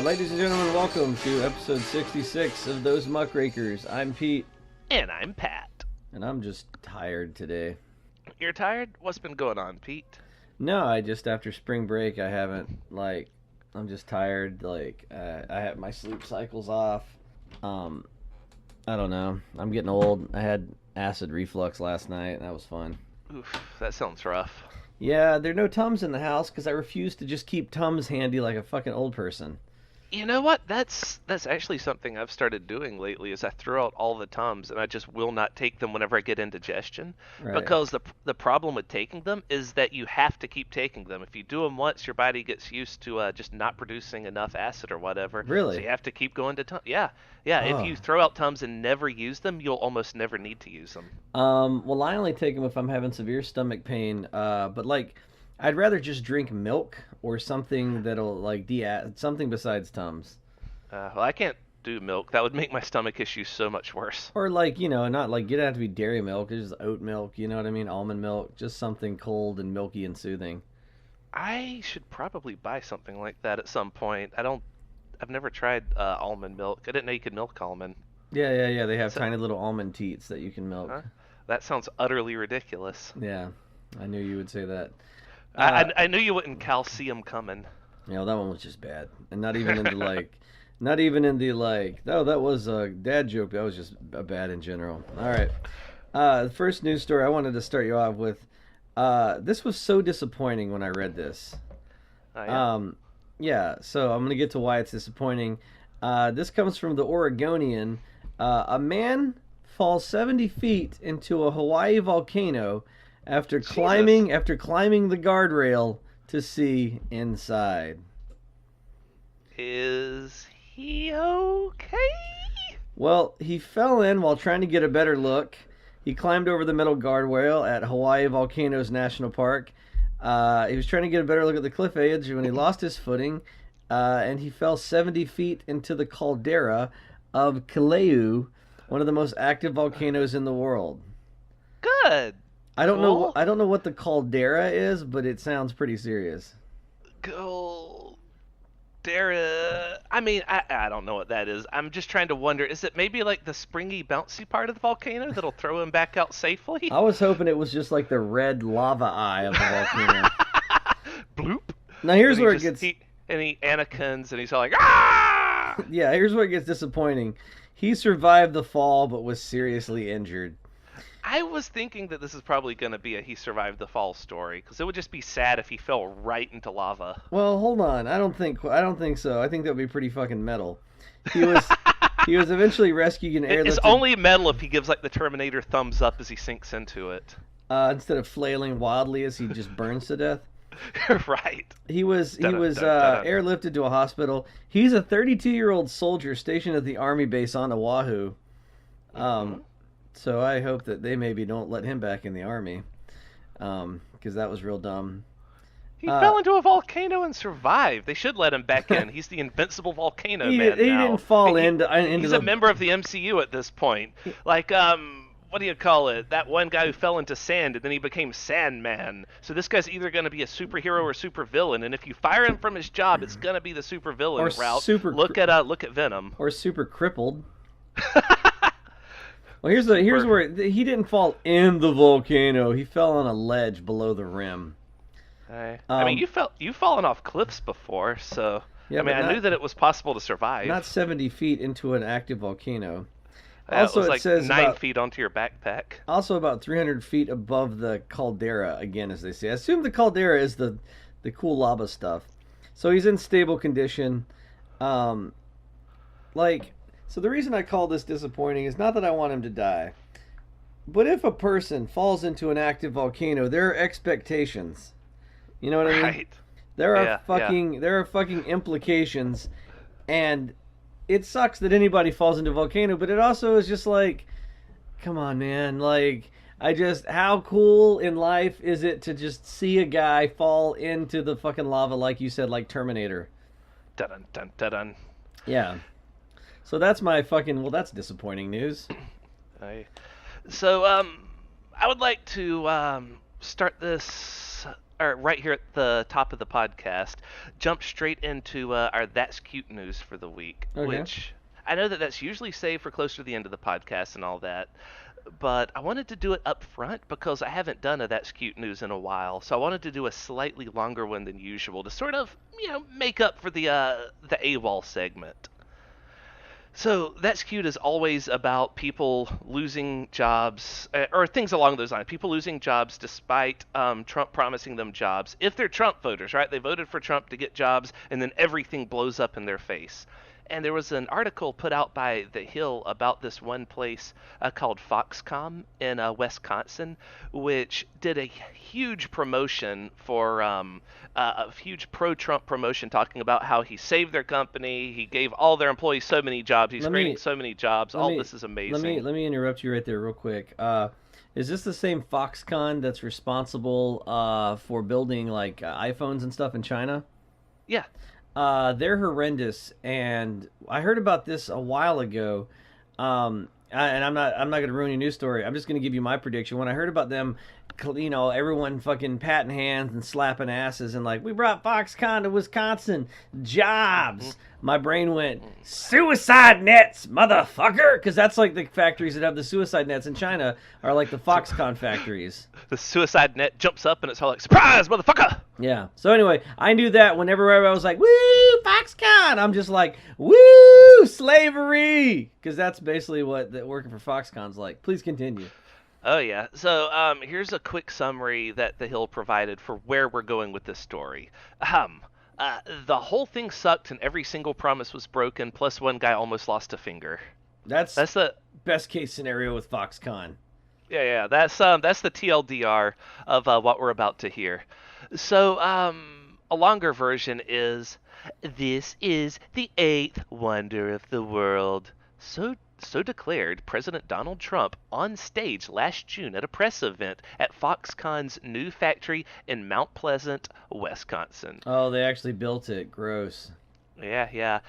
Ladies and gentlemen, welcome to episode 66 of Those Muckrakers. I'm Pete. And I'm Pat. And I'm just tired today. You're tired? What's been going on, Pete? No, after spring break, I haven't, I'm just tired. I have my sleep cycle's off. I don't know. I'm getting old. I had acid reflux last night, and that was fun. Oof, that sounds rough. Yeah, there are no Tums in the house because I refuse to just keep Tums handy like a fucking old person. You know what? That's actually something I've started doing lately. Is I throw out all the Tums and I just will not take them whenever I get indigestion. Right. Because the problem with taking them is that you have to keep taking them. If you do them once, your body gets used to just not producing enough acid or whatever. Really? So you have to keep going to Tums. Yeah. Oh. If you throw out Tums and never use them, you'll almost never need to use them. Well, I only take them if I'm having severe stomach pain. But I'd rather just drink milk or something that'll something besides Tums. Well, I can't do milk. That would make my stomach issues so much worse. Or not you don't have to be dairy milk. It's just oat milk. You know what I mean? Almond milk. Just something cold and milky and soothing. I should probably buy something like that at some point. I've never tried almond milk. I didn't know you could milk almond. Yeah. They have tiny little almond teats that you can milk. Huh? That sounds utterly ridiculous. Yeah, I knew you would say that. I knew you wouldn't calcium coming. That one was just bad, and not even in the not even in the no, that was a dad joke. That was just bad in general. All right, the first news story I wanted to start you off with. This was so disappointing when I read this. Yeah. So I'm gonna get to why it's disappointing. This comes from the Oregonian. A man falls 70 feet into a Hawaii volcano after climbing the guardrail to see inside. Is he okay? Well, he fell in while trying to get a better look. He climbed over the metal guardrail at Hawaii Volcanoes National Park. He was trying to get a better look at the cliff edge when he lost his footing, and he fell 70 feet into the caldera of Kilauea, one of the most active volcanoes in the world. Good. I don't know what the caldera is, but it sounds pretty serious. Caldera. I mean, I don't know what that is. I'm just trying to wonder, is it maybe like the springy, bouncy part of the volcano that'll throw him back out safely? I was hoping it was just like the red lava eye of the volcano. Bloop. Now here's where it gets... He Anakins, and he's all like, ah! Yeah, here's where it gets disappointing. He survived the fall, but was seriously injured. I was thinking that this is probably going to be a he survived the fall story, because it would just be sad if he fell right into lava. Well, hold on. I don't think so. I think that would be pretty fucking metal. He was eventually rescued and airlifted. It's only metal if he gives like the Terminator thumbs up as he sinks into it. Instead of flailing wildly as he just burns to death. Right. He was airlifted to a hospital. He's a 32-year-old soldier stationed at the army base on Oahu. So I hope that they maybe don't let him back in the army, because that was real dumb. He fell into a volcano and survived. They should let him back in. He's the invincible volcano man now. He didn't fall into He's a member of the MCU at this point. Like, what do you call it? That one guy who fell into sand and then he became Sandman. So this guy's either going to be a superhero or supervillain, and if you fire him from his job, it's going to be the supervillain route. Look at Venom. Or super crippled. Well, here's where he didn't fall in the volcano. He fell on a ledge below the rim. I mean, you've fallen off cliffs before, so yeah, I knew that it was possible to survive. Not 70 feet into an active volcano. Also, it says 9 feet onto your backpack. Also, about 300 feet above the caldera, again, as they say. I assume the caldera is the cool lava stuff. So he's in stable condition. So the reason I call this disappointing is not that I want him to die, but if a person falls into an active volcano, there are expectations. You know what I mean? Right. There are fucking implications, and it sucks that anybody falls into a volcano, but it also is just like, come on, man. How cool in life is it to just see a guy fall into the fucking lava, like you said, like Terminator? Dun dun dun dun. Yeah. So that's my that's disappointing news. So I would like to start this or right here at the top of the podcast, jump straight into our That's Cute news for the week, Okay. which I know that that's usually saved for closer to the end of the podcast and all that, but I wanted to do it up front because I haven't done a That's Cute news in a while, so I wanted to do a slightly longer one than usual to sort of, make up for the AWOL segment. So that's cute is always about people losing jobs or things along those lines. People losing jobs despite Trump promising them jobs. If they're Trump voters, right? They voted for Trump to get jobs, and then everything blows up in their face. And there was an article put out by The Hill about this one place called Foxconn in Wisconsin, which did a huge promotion for a huge pro-Trump promotion, talking about how he saved their company, he gave all their employees so many jobs, he's Let creating me so many jobs. let All me this is let me amazing. let me interrupt you right there real quick. Is this the same Foxconn that's responsible for building like iPhones and stuff in China? Yeah. They're horrendous, and I heard about this a while ago. And I'm not gonna ruin your news story. I'm just gonna give you my prediction. When I heard about them, everyone fucking patting hands and slapping asses and like, we brought Foxconn to Wisconsin, jobs. My brain went suicide nets, motherfucker, because that's like the factories that have the suicide nets in China are like the Foxconn factories. The suicide net jumps up and it's all like, surprise, motherfucker! Yeah. So anyway, I knew that whenever I was like, woo, Foxconn, I'm just like, woo, slavery. Because that's basically what working for Foxconn's like. Please continue. Oh yeah. So here's a quick summary that the Hill provided for where we're going with this story. Um, the whole thing sucked, and every single promise was broken. Plus, one guy almost lost a finger. That's That's the best case scenario with Foxconn. yeah. That's the TLDR of what we're about to hear. So a longer version is this is the eighth wonder of the world. So declared President Donald Trump on stage last June at a press event at Foxconn's new factory in Mount Pleasant, Wisconsin. Oh, they actually built it. Gross. Yeah.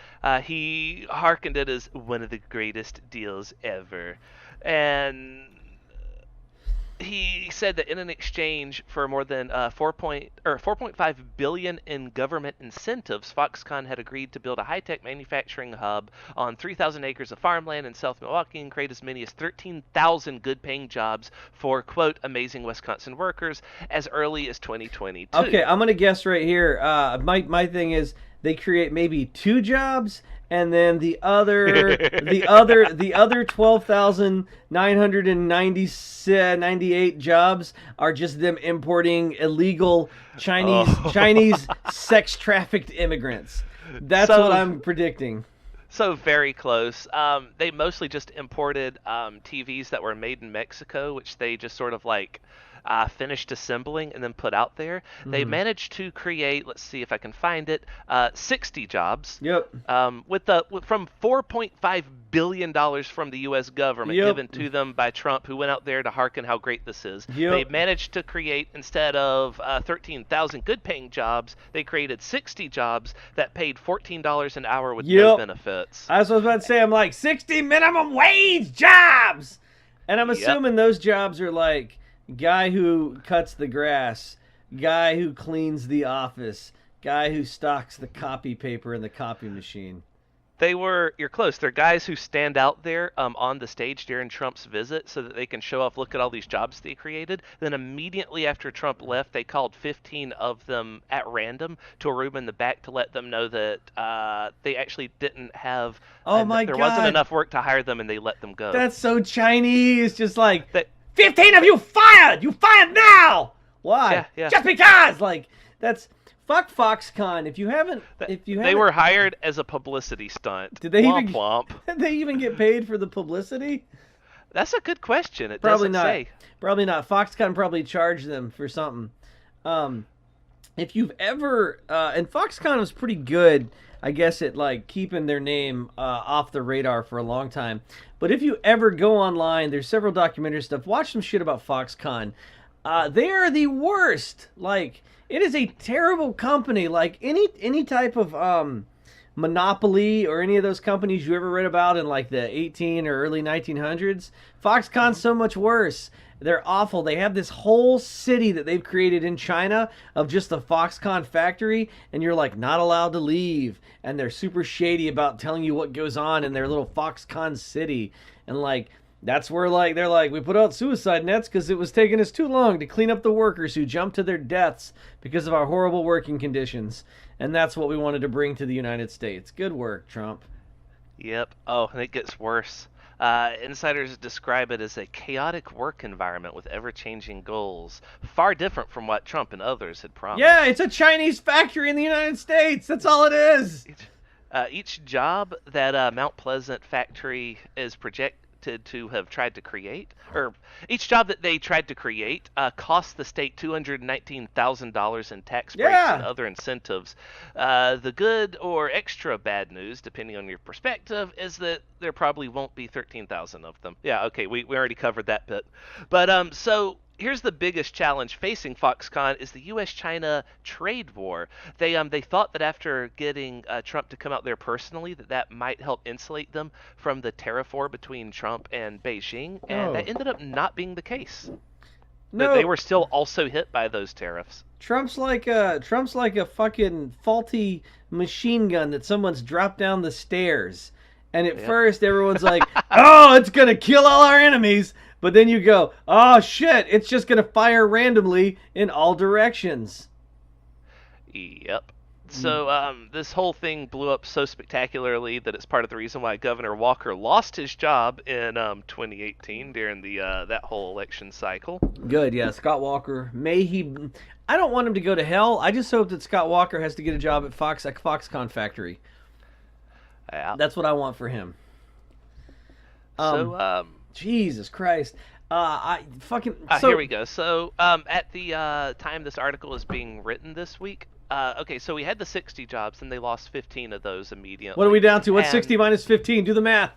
He hearkened it as one of the greatest deals ever. And he said that in an exchange for more than 4.5 billion in government incentives, Foxconn had agreed to build a high-tech manufacturing hub on 3,000 acres of farmland in South Milwaukee and create as many as 13,000 good-paying jobs for quote amazing Wisconsin workers as early as 2022. Okay, I'm gonna guess right here. My thing is they create maybe two jobs, and then the other 12,998 jobs are just them importing illegal Chinese sex trafficked immigrants. That's So what I'm predicting. So very close. They mostly just imported TVs that were made in Mexico, which they just sort of like finished assembling and then put out there. They managed to create, let's see if I can find it, 60 jobs. Yep. From $4.5 billion from the U.S. government Yep. given to them by Trump, who went out there to hearken how great this is. Yep. They managed to create, instead of 13,000 good-paying jobs, they created 60 jobs that paid $14 an hour with no Yep. benefits. I was about to say, I'm like 60 minimum wage jobs, and I'm Yep. assuming those jobs are like guy who cuts the grass, guy who cleans the office, guy who stocks the copy paper in the copy machine. You're close. They're guys who stand out there on the stage during Trump's visit so that they can show off, look at all these jobs they created. Then immediately after Trump left, they called 15 of them at random to a room in the back to let them know that they actually didn't have, Oh my there God. wasn't enough work to hire them, and they let them go. That's so Chinese. Just like That- 15 of you fired. You fired now. Why? Yeah. Just because. Like that's fuck Foxconn. If you haven't, They were hired as a publicity stunt. Did they even Womp. did they even get paid for the publicity? That's a good question. It Probably doesn't not. say. Probably not. Foxconn probably charged them for something. If you've ever, and Foxconn was pretty good, I guess, at like keeping their name off the radar for a long time. But if you ever go online, there's several documentary stuff. Watch some shit about Foxconn. They are the worst. Like it is a terrible company. Like any type of Monopoly or any of those companies you ever read about in like the 18 or early 1900s. Foxconn's so much worse. They're awful. They have this whole city that they've created in China of just the Foxconn factory, and you're like not allowed to leave. And they're super shady about telling you what goes on in their little Foxconn city. And like that's where like they're like we put out suicide nets because it was taking us too long to clean up the workers who jumped to their deaths because of our horrible working conditions. And that's what we wanted to bring to the United States. Good work, Trump. Yep. Oh, and it gets worse. Insiders describe it as a chaotic work environment with ever-changing goals, far different from what Trump and others had Yeah, promised. it's a Chinese factory in the United States. That's all it is. Each job that Mount Pleasant factory is projected to have tried to create, or each job that they tried to create, cost the state $219,000 in tax breaks and Yeah. other incentives. The good or extra bad news, depending on your perspective, is that there probably won't be 13,000 of them. Yeah, okay, we already covered that bit. But so here's the biggest challenge facing Foxconn is the U.S.-China trade war. They thought that after getting Trump to come out there personally, that might help insulate them from the tariff war between Trump and Beijing, and Oh. that ended up not being the case. That they No, were still also hit by those tariffs. Trump's like a fucking faulty machine gun that someone's dropped down the stairs. And at Yep. first everyone's like, "Oh, it's going to kill all our enemies." But then you go, "Oh shit, it's just going to fire randomly in all directions." Yep. So this whole thing blew up so spectacularly that it's part of the reason why Governor Walker lost his job in 2018 during the that whole election cycle. Good, yeah. Scott Walker. May he. I don't want him to go to hell. I just hope that Scott Walker has to get a job at Foxconn factory. Yeah. That's what I want for him. So Jesus Christ. I fucking. So, here we go. So at the time this article is being written this week, okay, so we had the 60 jobs, and they lost 15 of those immediately. What are we down to? What's And, 60 minus 15? Do the math.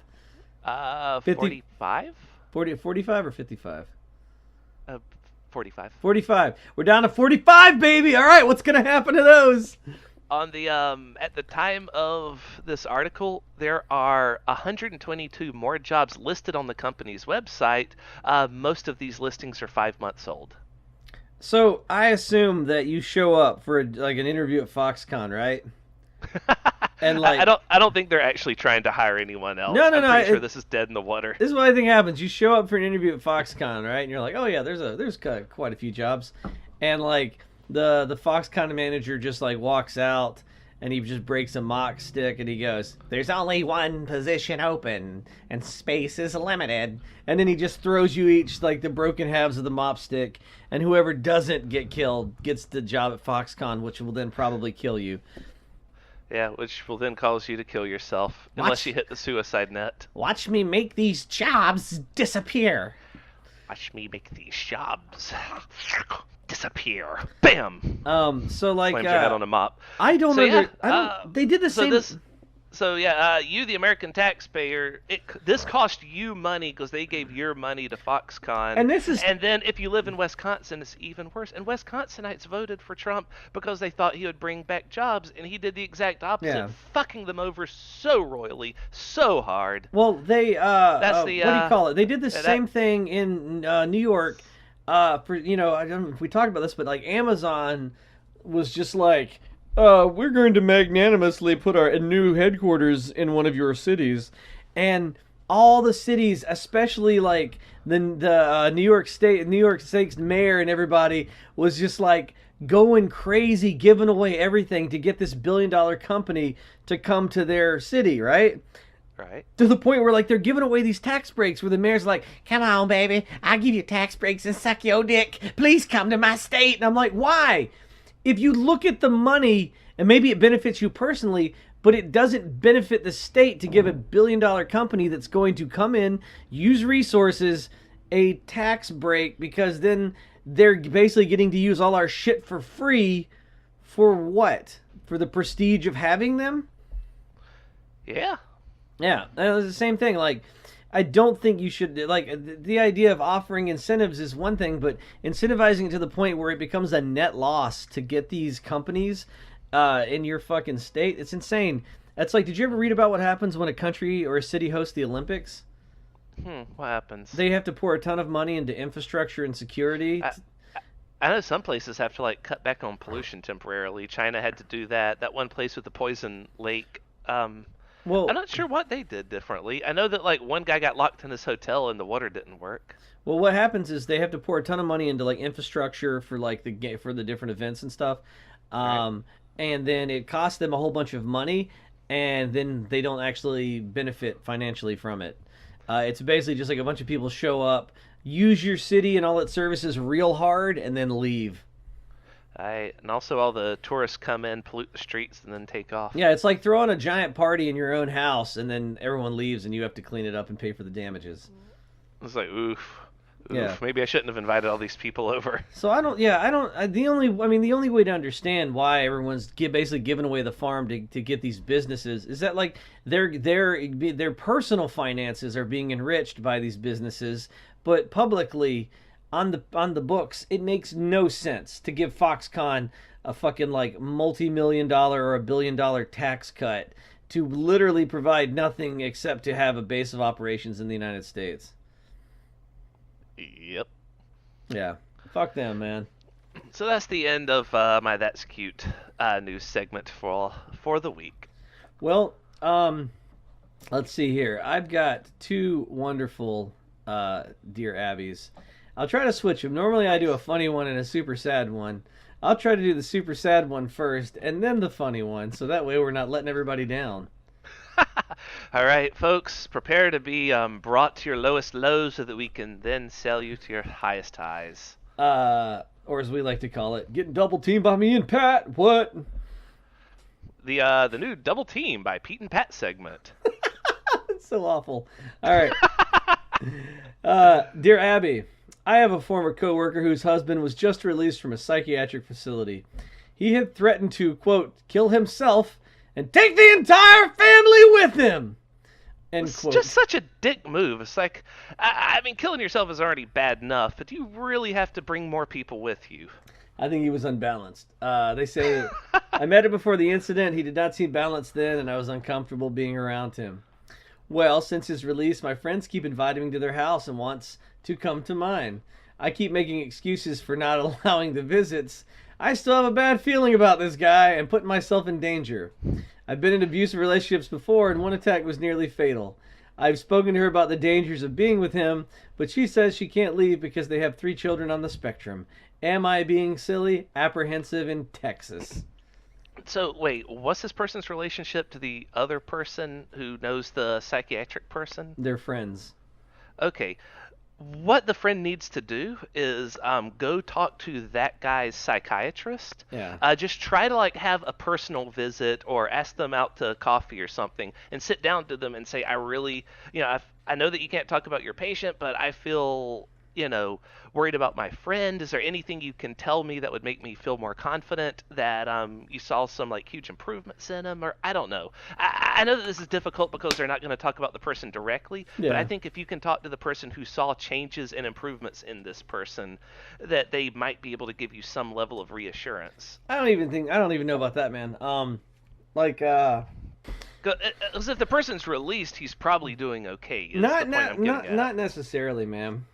50. 45? 45 or 55? 45. 45. We're down to 45, baby. All right, what's going to happen to those? On the at the time of this article, there are 122 more jobs listed on the company's website. Most of these listings are 5 months old. So I assume that you show up for like an interview at Foxconn, right? And like, I don't think they're actually trying to hire anyone else. No. I'm pretty sure this is dead in the water. This is what I think happens. You show up for an interview at Foxconn, right? And you're like, oh yeah, there's quite a few jobs, and like the Foxconn manager just like walks out and he just breaks a mock stick and he goes, "There's only one position open and space is limited." And then he just throws you each like the broken halves of the mop stick, and whoever doesn't get killed gets the job at Foxconn, which will then probably kill you. Yeah, which will then cause you to kill yourself unless you hit the suicide net. Watch me make these jobs disappear. Watch me make these jobs disappear. Bam! So like, Slams your head on a mop. I don't So, under. yeah, I don't. They did the So same. you, the American taxpayer, this cost you money because they gave your money to Foxconn. And then if you live in Wisconsin, it's even worse. And Wisconsinites voted for Trump because they thought he would bring back jobs, and he did the exact opposite, Yeah. fucking them over so royally, so hard. Well, they That's the, what do you call it? They did the that- same thing in New York. For I don't know if we talked about this, but like Amazon was just like, we're going to magnanimously put our new headquarters in one of your cities, and all the cities, especially like the New York State's mayor and everybody was just like going crazy, giving away everything to get this billion-dollar company to come to their city, right? Right. To the point where like they're giving away these tax breaks where the mayor's like, "Come on, baby, I'll give you tax breaks and suck your dick. Please come to my state." And I'm like, why? If you look at the money, and maybe it benefits you personally, but it doesn't benefit the state to give a billion-dollar company that's going to come in, use resources, a tax break, because then they're basically getting to use all our shit for free. For what? For the prestige of having them? Yeah. Yeah, it was the same thing. Like, I don't think you should, like, the idea of offering incentives is one thing, but incentivizing it to the point where it becomes a net loss to get these companies in your fucking state, it's insane. That's like, did you ever read about what happens when a country or a city hosts the Olympics? What happens? They have to pour a ton of money into infrastructure and security. I, I know some places have to like cut back on pollution temporarily. China had to do that. That one place with the poison lake. I'm Well, not sure what they did differently. I know that like one guy got locked in his hotel and the water didn't work. well, what happens is they have to pour a ton of money into like infrastructure for like for the different events and stuff, Right. um, and then it costs them a whole bunch of money, and then they don't actually benefit financially from it. It's basically just like a bunch of people show up, use your city and all its services real hard, and then leave. And also all the tourists come in, pollute the streets, and then take off. Yeah, it's like throwing a giant party in your own house, and then everyone leaves, and you have to clean it up and pay for the damages. It's like oof, Yeah. oof. Maybe I shouldn't have invited all these people over. So I don't. Yeah, I don't. The only way to understand why everyone's basically giving away the farm to get these businesses is that like their personal finances are being enriched by these businesses, but publicly on the books it makes no sense to give Foxconn a fucking like multi-million-dollar or $1 billion tax cut to literally provide nothing except to have a base of operations in the United States. Yep. Yeah, fuck them, man. So that's the end of my That's Cute news segment for the week. Well, let's see here. I've got two wonderful Dear Abbeys. I'll try to switch them. Normally I do a funny one and a super sad one. I'll try to do the super sad one first and then the funny one, so that way we're not letting everybody down. All right, folks, prepare to be brought to your lowest lows so that we can then sell you to your highest highs. Or as we like to call it, getting double teamed by me and Pat. What? The new Double Team by Pete and Pat segment. It's so awful. All right. Dear Abby, I have a former coworker whose husband was just released from a psychiatric facility. He had threatened to, quote, kill himself and take the entire family with him. End It's quote. just such a dick move. It's like, I mean, killing yourself is already bad enough, but you really have to bring more people with you. I think he was unbalanced. They say I met him before the incident. He did not seem balanced then, and I was uncomfortable being around him. Well, since his release, my friends keep inviting me to their house and wants to come to mine. I keep making excuses for not allowing the visits. I still have a bad feeling about this guy and putting myself in danger. I've been in abusive relationships before, and one attack was nearly fatal. I've spoken to her about the dangers of being with him, but she says she can't leave because they have 3 children on the spectrum. Am I being silly? Apprehensive in Texas. So, wait, what's this person's relationship to the other person who knows the psychiatric person? They're friends. Okay. What the friend needs to do is go talk to that guy's psychiatrist. Yeah. Just try to like have a personal visit or ask them out to coffee or something and sit down to them and say, I really, I know that you can't talk about your patient, but I feel, worried about my friend. Is there anything you can tell me that would make me feel more confident that you saw some like huge improvements in him? Or I don't know. I know that this is difficult because they're not going to talk about the person directly, but I Yeah. think if you can talk to the person who saw changes and improvements in this person, that they might be able to give you some level of reassurance. I don't even know about that, man. Like Because if the person's released, he's probably doing okay. Is the not point not I'm getting at. not necessarily, man.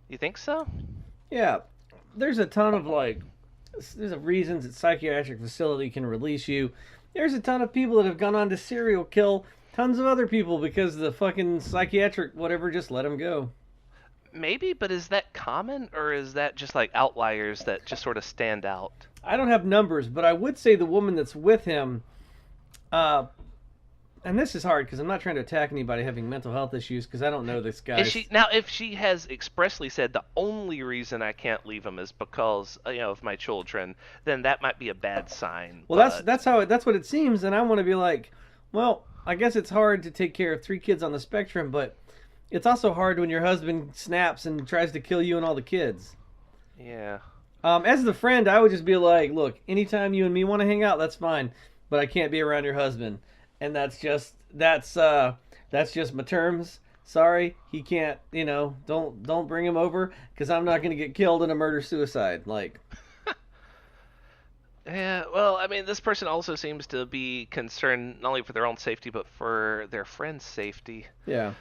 You think so? Yeah. There's a ton of there's reasons that psychiatric facility can release you. There's a ton of people that have gone on to serial kill tons of other people because the fucking psychiatric whatever just let them go. Maybe, but is that common or is that just like outliers that just sort of stand out? I don't have numbers, but I would say the woman that's with him, and this is hard because I'm not trying to attack anybody having mental health issues because I don't know this guy. If she has expressly said the only reason I can't leave him is because of my children, then that might be a bad sign. Well, that's what it seems, and I want to be like, well, I guess it's hard to take care of 3 kids on the spectrum, but it's also hard when your husband snaps and tries to kill you and all the kids. Yeah. As the friend, I would just be like, look, anytime you and me want to hang out, that's fine, but I can't be around your husband. And that's just my terms. Sorry, he can't. Don't bring him over because I'm not gonna get killed in a murder suicide. Like, Yeah, well, I mean, this person also seems to be concerned not only for their own safety but for their friend's safety. Yeah.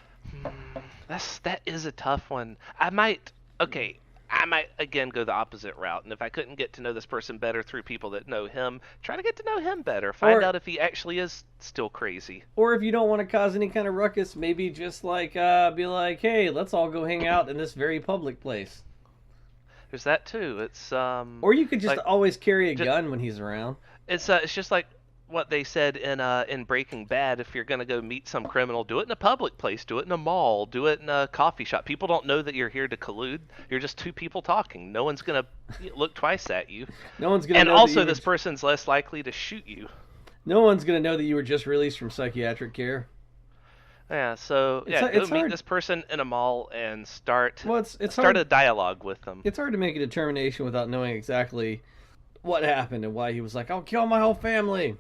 That is a tough one. I might again go the opposite route, and if I couldn't get to know this person better through people that know him, try to get to know him better. Find Or out if he actually is still crazy. or if you don't want to cause any kind of ruckus, maybe just like be like, hey, let's all go hang out in this very public place. There's that too. It's Or you could just like always carry a ju- gun when he's around. it's just like what they said in Breaking Bad. If you're gonna go meet some criminal, do it in a public place. Do it in a mall. Do it in a coffee shop. People don't know that you're here to collude. You're just two people talking. No one's gonna look twice at you. No one's gonna And know that also, you were. this person's less likely to shoot you. No one's gonna know that you were just released from psychiatric care. Yeah. So It's yeah, go it's meet hard. this person in a mall and start Well, it's start hard. a dialogue with them. It's hard to make a determination without knowing exactly what happened and why he was like, "I'll kill my whole family."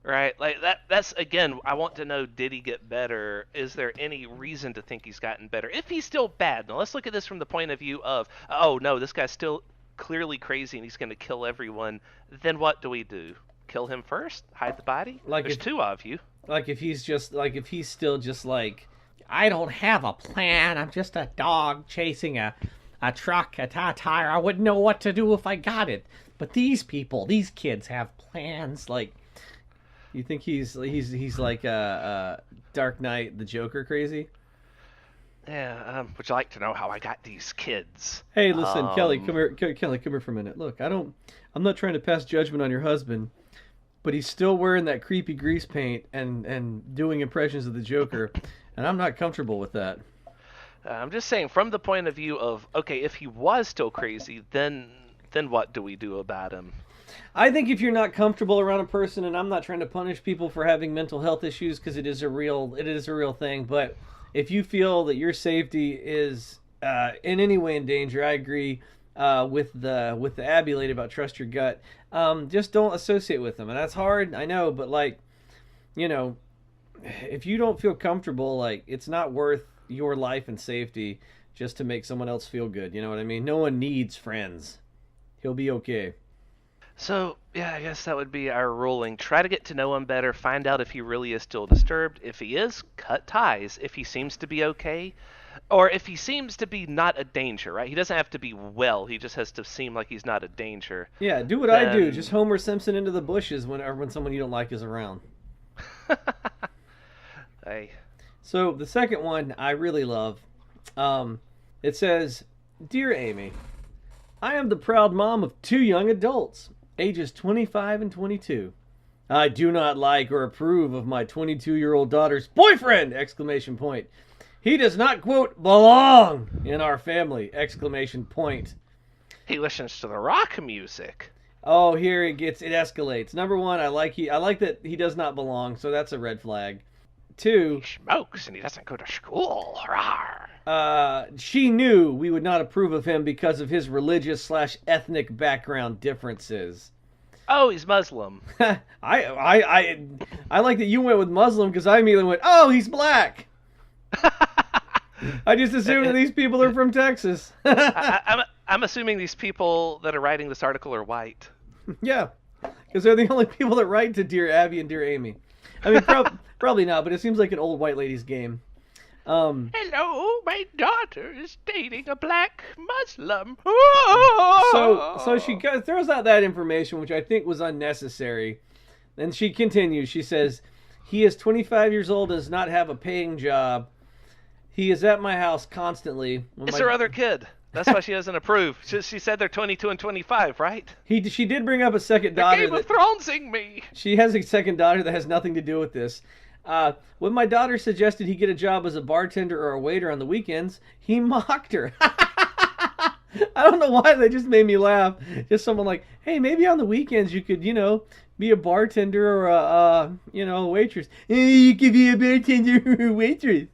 Right, like that's again, I want to know, did he get better? Is there any reason to think he's gotten better? If he's still bad, now let's look at this from the point of view of, oh no, this guy's still clearly crazy and he's going to kill everyone. Then what do we do? Kill him first? Hide the body? Like There's if two of you. like if he's just like if he's still just like, I don't have a plan. I'm just a dog chasing a truck, a tire. I wouldn't know what to do if I got it. But these people, these kids have plans. Like, you think he's like Dark Knight, the Joker, crazy? Yeah, would you like to know how I got these kids? Hey, listen, Kelly, come here. Kelly, come here for a minute. Look, I'm not trying to pass judgment on your husband, but he's still wearing that creepy grease paint and doing impressions of the Joker, and I'm not comfortable with that. I'm just saying, from the point of view of, okay, if he was still crazy, then what do we do about him? I think if you're not comfortable around a person, and I'm not trying to punish people for having mental health issues because it is a real thing, but if you feel that your safety is in any way in danger, I agree with the Abby lady about trust your gut. Just don't associate with them, and that's hard, I know, but like, you know, if you don't feel comfortable, like, it's not worth your life and safety just to make someone else feel good. You know what I mean? No one needs friends. He'll be okay. So, yeah, I guess that would be our ruling. Try to get to know him better, find out if he really is still disturbed. If he is, cut ties. If he seems to be okay, or if he seems to be not a danger, right? He doesn't have to be well, he just has to seem like he's not a danger. Yeah, do what I do. Then, Just Homer Simpson into the bushes when someone you don't like is around. hey, So the second one I really love. It says, "Dear Amy, I am the proud mom of two young adults, ages 25 and 22. I do not like or approve of my 22-year-old daughter's boyfriend! Exclamation point. He does not, quote, belong in our family! Exclamation point. he listens to the rock music. Oh, here it escalates. Number one, I like that he does not belong, so that's a red flag. Two, He smokes and he doesn't go to school. Rawr. she knew we would not approve of him because of his religious/ethnic background differences. Oh, he's Muslim. I like that you went with Muslim because I immediately went, oh, he's black. I just assumed that these people are from Texas. I'm assuming these people that are writing this article are white. Yeah, because they're the only people that write to Dear Abby and Dear Amy. I mean, probably not, but it seems like an old white lady's game. Hello, my daughter is dating a black Muslim. So she throws out that information, which I think was unnecessary. Then she continues. She says, he is 25 years old and does not have a paying job. He is at my house constantly. It's her other kid. That's why she doesn't approve. She said they're 22 and 25, right? She did bring up a second They're daughter. Game of Thronesing me. She has a second daughter that has nothing to do with this. When my daughter suggested he get a job as a bartender or a waiter on the weekends, he mocked her. I don't know why, that just made me laugh. Just someone like, hey, maybe on the weekends you could, be a bartender or a waitress. Hey, you could be a bartender or a waitress.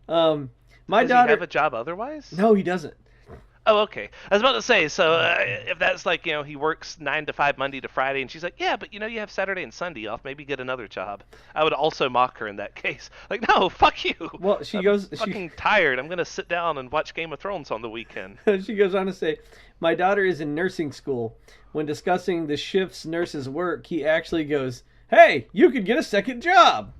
My Does daughter. he have a job otherwise? No, he doesn't. Oh, okay. I was about to say, so if that's like, he works 9 to 5 Monday to Friday, and she's like, yeah, but you have Saturday and Sunday off. Maybe get another job. I would also mock her in that case. Like, no, fuck you. Well, I'm fucking tired. I'm gonna sit down and watch Game of Thrones on the weekend. she goes on to say, my daughter is in nursing school. When discussing the shifts nurses work, he actually goes, hey, you could get a second job.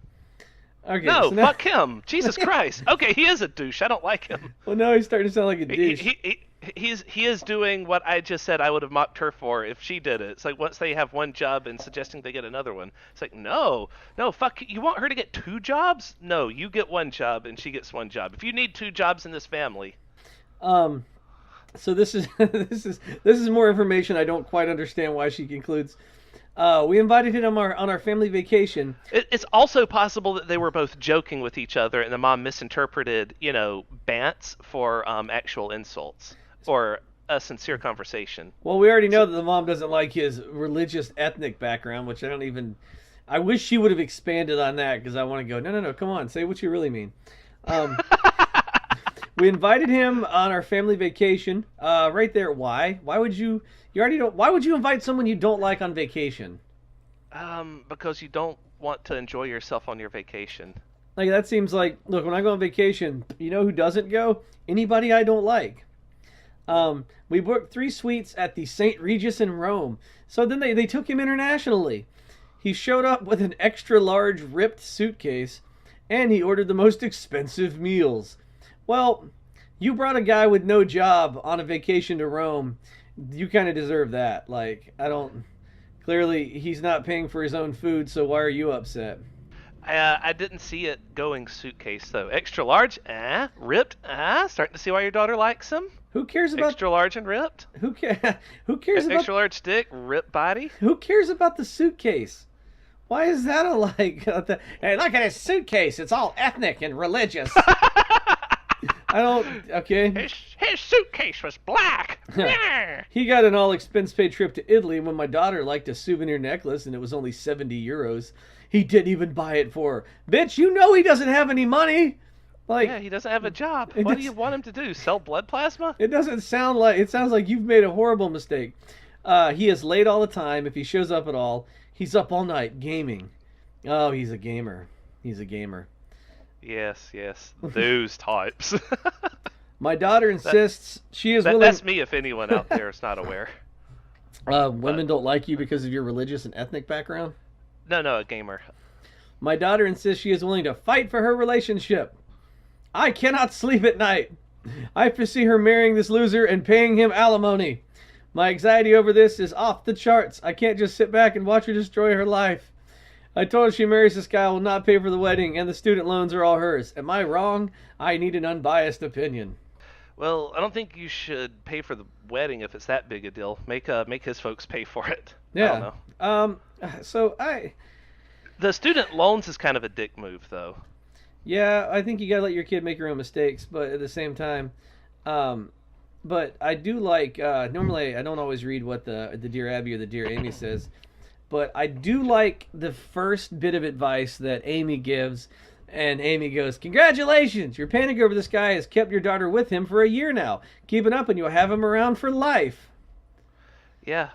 Okay, No, so now, fuck him. Jesus Christ. Okay, he is a douche. I don't like him. well, now he's starting to sound like a douche. He is doing what I just said I would have mocked her for if she did it. It's like once they have one job and suggesting they get another one. It's like, no, fuck. You want her to get two jobs? No, you get one job and she gets one job. If you need two jobs in this family. So this is this is more information. I don't quite understand why she concludes. We invited him on our family vacation. It's also possible that they were both joking with each other, and the mom misinterpreted, bants for actual insults or a sincere conversation. Well, we already know that the mom doesn't like his religious ethnic background, which I don't even. I wish she would have expanded on that because I want to go. No, come on, say what you really mean. We invited him on our family vacation. Right there. Why? Why would you? You already don't. Why would you invite someone you don't like on vacation? Because you don't want to enjoy yourself on your vacation. Like that seems like. Look, when I go on vacation, you know who doesn't go? Anybody I don't like. We booked 3 suites at the St. Regis in Rome. So then they took him internationally. He showed up with an extra large ripped suitcase, and he ordered the most expensive meals. Well, you brought a guy with no job on a vacation to Rome. You kind of deserve that. Like, I don't. Clearly, he's not paying for his own food, so why are you upset? I didn't see it going suitcase though. Extra large, ripped, starting to see why your daughter likes him. Who cares about extra large and ripped? Who cares about extra large dick, ripped body? Who cares about the suitcase? Why is that a like? Hey, look at his suitcase. It's all ethnic and religious. I don't. Okay. His suitcase was black. He got an all-expense-paid trip to Italy when my daughter liked a souvenir necklace and it was only 70 euros. He didn't even buy it for her. Bitch, you know he doesn't have any money. Like, yeah, he doesn't have a job. What do you want him to do? Sell blood plasma? It doesn't sound like. It sounds like you've made a horrible mistake. He is late all the time. If he shows up at all, he's up all night gaming. Oh, he's a gamer. He's a gamer. Yes. Those types. My daughter insists she is willing. That's me if anyone out there is not aware. Women don't like you because of your religious and ethnic background? No, a gamer. My daughter insists she is willing to fight for her relationship. I cannot sleep at night. I foresee her marrying this loser and paying him alimony. My anxiety over this is off the charts. I can't just sit back and watch her destroy her life. I told her she marries this guy, I will not pay for the wedding, and the student loans are all hers. Am I wrong? I need an unbiased opinion. Well, I don't think you should pay for the wedding if it's that big a deal. Make his folks pay for it. Yeah. I don't know. The student loans is kind of a dick move, though. Yeah, I think you gotta let your kid make her own mistakes, but at the same time, but I do like. Normally, I don't always read what the Dear Abby or the Dear Amy says, but I do like the first bit of advice that Amy gives, and Amy goes, "Congratulations! Your panic over this guy has kept your daughter with him for a year now. Keep it up, and you'll have him around for life." Yeah,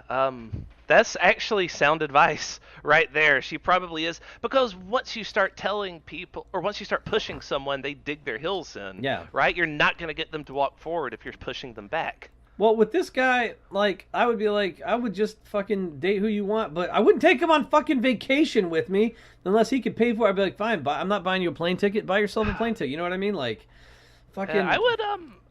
that's actually sound advice right there. She probably is, because once you start telling people, or once you start pushing someone, they dig their heels in. Yeah. Right? You're not going to get them to walk forward if you're pushing them back. Well, with this guy, like, I would be like, I would just fucking date who you want, but I wouldn't take him on fucking vacation with me unless he could pay for it. I'd be like, fine, I'm not buying you a plane ticket. Buy yourself a plane ticket. You know what I mean? Like, fucking.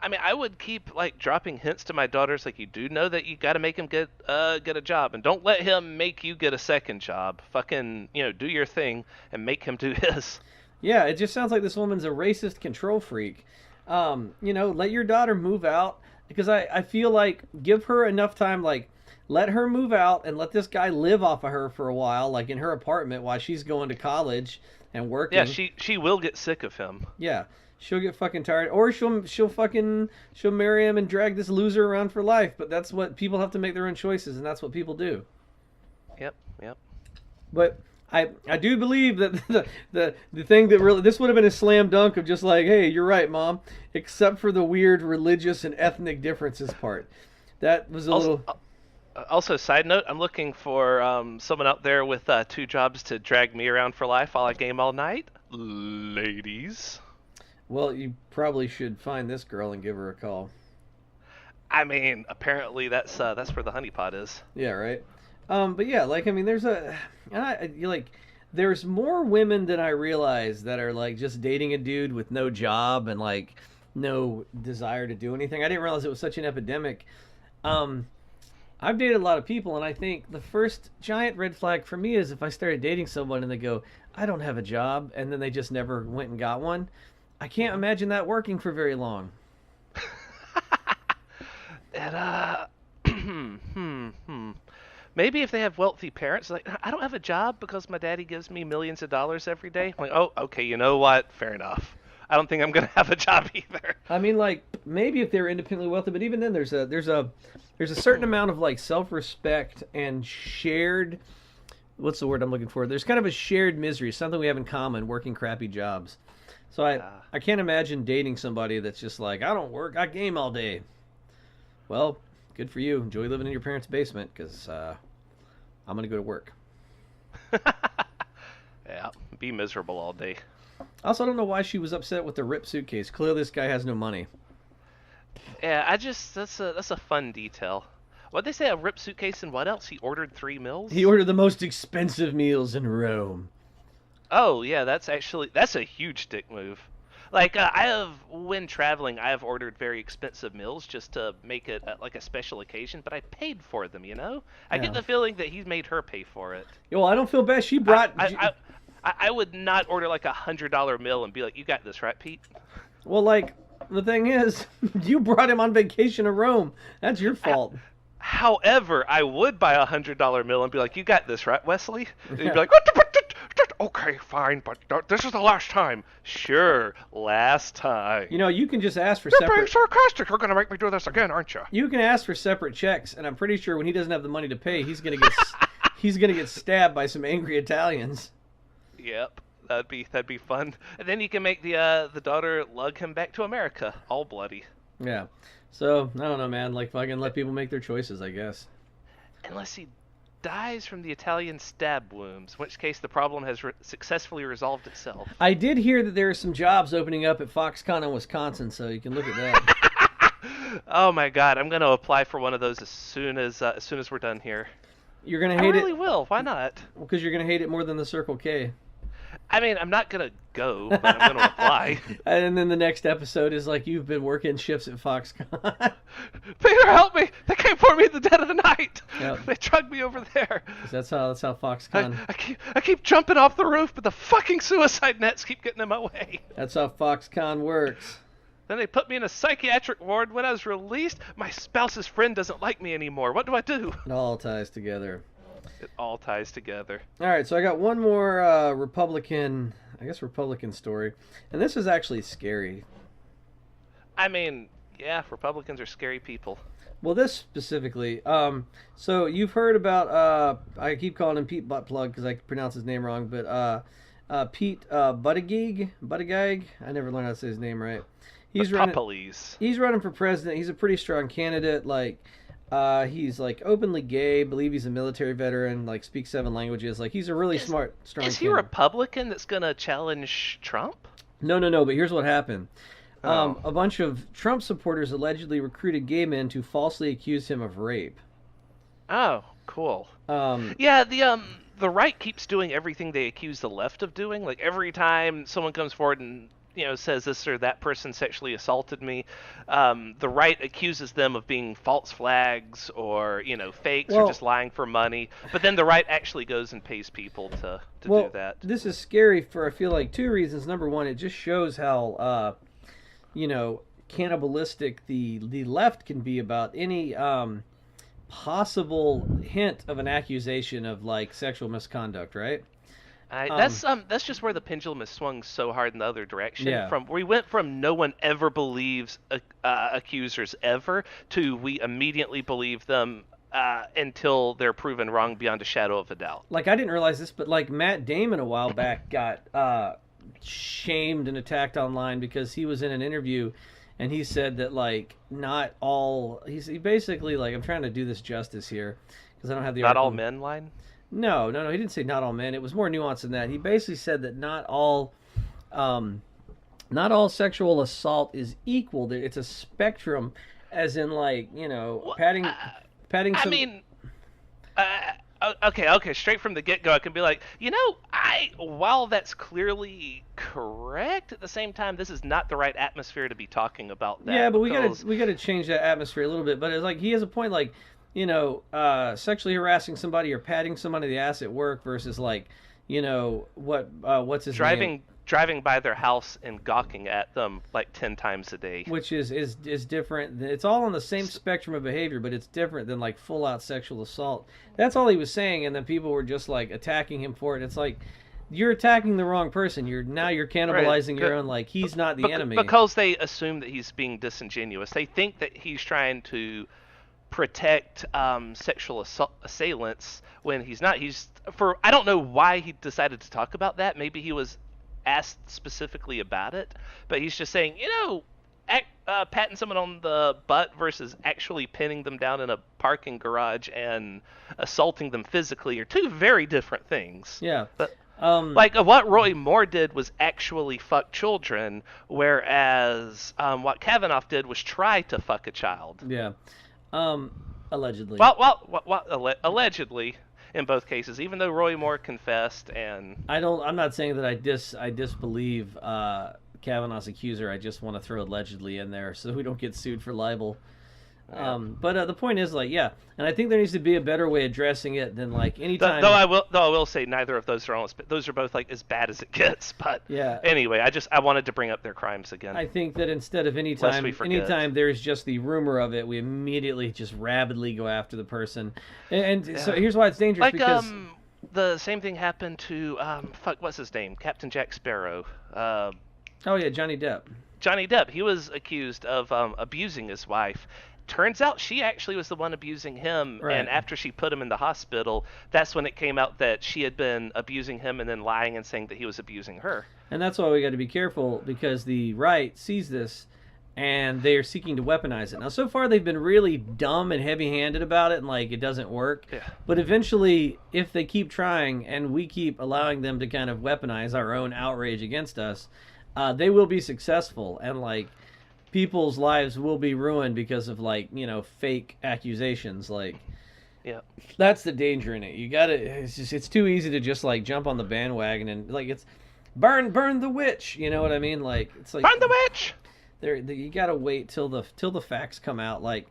I would keep like dropping hints to my daughters, like, you do know that you got to make him get a job, and don't let him make you get a second job. Fucking, do your thing and make him do his. Yeah, it just sounds like this woman's a racist control freak. Let your daughter move out, because I feel like give her enough time, like let her move out and let this guy live off of her for a while, like in her apartment while she's going to college and working. Yeah, she will get sick of him. Yeah. She'll get fucking tired, or she'll marry him and drag this loser around for life. But that's what people have to make their own choices, and that's what people do. Yep. But I do believe that the thing that really this would have been a slam dunk of just like, hey, you're right, mom, except for the weird religious and ethnic differences part. That was a Also, little. also, side note, I'm looking for someone out there with 2 jobs to drag me around for life while I game all night. Ladies. Well, you probably should find this girl and give her a call. I mean, apparently that's where the honeypot is. Yeah, right. But yeah, like I mean, like there's more women than I realize that are like just dating a dude with no job and like no desire to do anything. I didn't realize it was such an epidemic. Um, I've dated a lot of people, and I think the first giant red flag for me is if I started dating someone and they go, "I don't have a job," and then they just never went and got one. I can't imagine that working for very long. And maybe if they have wealthy parents, like I don't have a job because my daddy gives me millions of dollars every day. I'm like, oh, okay, you know what? Fair enough. I don't think I'm gonna have a job either. I mean, like maybe if they're independently wealthy, but even then, there's a certain amount of like self-respect and shared. What's the word I'm looking for? There's kind of a shared misery, something we have in common, working crappy jobs. So I can't imagine dating somebody that's just like, I don't work, I game all day. Well, good for you. Enjoy living in your parents' basement because I'm gonna go to work. Yeah, be miserable all day. I also don't know why she was upset with the rip suitcase. Clearly, this guy has no money. Yeah, I just that's a fun detail. What'd they say? A rip suitcase and what else? He ordered 3 meals. He ordered the most expensive meals in Rome. Oh yeah, that's a huge dick move. Like I have when traveling, I have ordered very expensive meals just to make it like a special occasion, but I paid for them. You know, I get Yeah. the feeling that he's made her pay for it. Well, I don't feel bad. She I brought. I, I, I would not order like $100 meal and be like, "You got this, right, Pete?" Well, like the thing is, you brought him on vacation to Rome. That's your fault. However, I would buy $100 meal and be like, "You got this, right, Wesley?" And he'd Yeah. be like, "Okay, fine, but this is the last time." Sure, last time. You know, you can just ask for You're being separate. sarcastic. You're gonna make me do this again, aren't you? You can ask for separate checks, and I'm pretty sure when he doesn't have the money to pay, he's gonna get stabbed by some angry Italians. Yep, that'd be fun. And then you can make the daughter lug him back to America, all bloody. Yeah. So I don't know, man. Like, fucking let people make their choices, I guess. Unless he dies from the Italian stab wounds, in which case the problem has successfully resolved itself. I did hear that there are some jobs opening up at Foxconn in Wisconsin, so you can look at that. Oh my god, I'm gonna apply for one of those as soon as we're done here. You're gonna I hate really it will. Why not? because you're gonna hate it more than the Circle K. I mean, I'm not gonna go, but I'm gonna apply. And then the next episode is like you've been working shifts at Foxconn. Peter, help me! They came for me at the dead of the night. Yep. They drugged me over there. That's how Foxconn. I keep jumping off the roof, but the fucking suicide nets keep getting in my way. That's how Foxconn works. Then they put me in a psychiatric ward. When I was released, my spouse's friend doesn't like me anymore. What do I do? It all ties together. It all ties together. All right, so I got one more Republican story, and this is actually scary. I mean, yeah, Republicans are scary people. Well, this specifically. So you've heard about I keep calling him Pete Buttplug because I pronounce his name wrong, but Pete Buttigieg. I never learned how to say his name right. He's running. Police. He's running for president. He's a pretty strong candidate. Like, he's like openly gay. Believe he's a military veteran. Like, speaks 7 languages. Like, he's a really smart, strong. Is he a candidate. Republican that's gonna challenge Trump? No. But here's what happened. Oh. A bunch of Trump supporters allegedly recruited gay men to falsely accuse him of rape. Oh, cool. Um, Yeah, the right keeps doing everything they accuse the left of doing. Like every time someone comes forward and says this or that person sexually assaulted me, the right accuses them of being false flags or fakes or Well- just lying for money. But then the right actually goes and pays people to do that. This is scary for I feel like 2 reasons. Number one, it just shows how cannibalistic the left can be about any possible hint of an accusation of like sexual misconduct, right? That's just where the pendulum has swung so hard in the other direction. Yeah. We went from no one ever believes accusers ever to we immediately believe them until they're proven wrong beyond a shadow of a doubt. Like, I didn't realize this, but like Matt Damon a while back got shamed and attacked online because he was in an interview and he said that like not all he basically, like, I'm trying to do this justice here because I don't have the Not article. all men line. No, he didn't say not all men. It was more nuanced than that. He basically said that not all sexual assault is equal. It's a spectrum, as in, like, patting I some. mean, okay. Straight from the get go, I can be like, while that's clearly correct, at the same time, this is not the right atmosphere to be talking about that. Yeah, but because we gotta change that atmosphere a little bit. But it's like he has a point, like, sexually harassing somebody or patting somebody in the ass at work versus, like, what's his name? driving by their house and gawking at them like 10 times a day. Which is different. It's all on the same spectrum of behavior, but it's different than like full out sexual assault. That's all he was saying, and then people were just like attacking him for it. It's like, you're attacking the wrong person. You're cannibalizing your own. Like, he's not the enemy. Because they assume that he's being disingenuous. They think that he's trying to protect sexual assailants when he's not. I don't know why he decided to talk about that. Maybe he was asked specifically about it, but he's just saying, patting someone on the butt versus actually pinning them down in a parking garage and assaulting them physically are two very different things. Yeah. But, what Roy Moore did was actually fuck children, whereas what Kavanaugh did was try to fuck a child. Yeah. Allegedly. Allegedly. In both cases, even though Roy Moore confessed, and I'm not saying that I disbelieve Kavanaugh's accuser. I just want to throw allegedly in there so we don't get sued for libel. Yeah. But the point is, like, yeah, and I think there needs to be a better way of addressing it than like anytime. Though I will say neither of those are almost. Those are both like as bad as it gets. But yeah. Anyway, I wanted to bring up their crimes again. I think that instead of anytime there's just the rumor of it, we immediately just rabidly go after the person. And so here's why it's dangerous, like, because the same thing happened to what's his name, Captain Jack Sparrow. Oh yeah, Johnny Depp. Johnny Depp. He was accused of abusing his wife. Turns out she actually was the one abusing him, right. And after she put him in the hospital, that's when it came out that she had been abusing him and then lying and saying that he was abusing her. And that's why we got to be careful, because the right sees this and they are seeking to weaponize it. Now, so far they've been really dumb and heavy-handed about it, and like, it doesn't work. Yeah. But eventually, if they keep trying and we keep allowing them to kind of weaponize our own outrage against us, they will be successful, and like, people's lives will be ruined because of, like, fake accusations. Like, yeah, that's the danger in it. You gotta. It's too easy to just like jump on the bandwagon and like, it's burn the witch. You know what I mean? Like, it's like, burn the witch. You gotta wait till the facts come out. Like,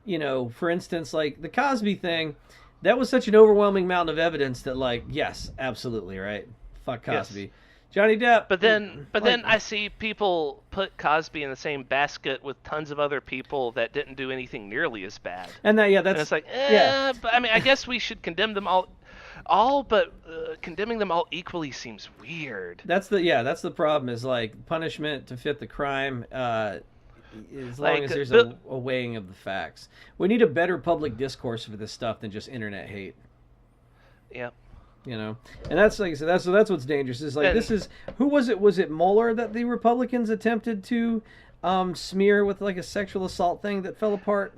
for instance, like the Cosby thing, that was such an overwhelming mountain of evidence that, like, yes, absolutely, right. Fuck Cosby. Yes. Johnny Depp. But then I see people put Cosby in the same basket with tons of other people that didn't do anything nearly as bad. And that's. And it's like, but I mean, I guess we should condemn them all, but condemning them all equally seems weird. That's the problem. Is like punishment to fit the crime. As long as there's a weighing of the facts. We need a better public discourse for this stuff than just internet hate. Yeah. And that's, like I said, that's what's dangerous. Is like, this is, who was it? Was it Mueller that the Republicans attempted to smear with like a sexual assault thing that fell apart?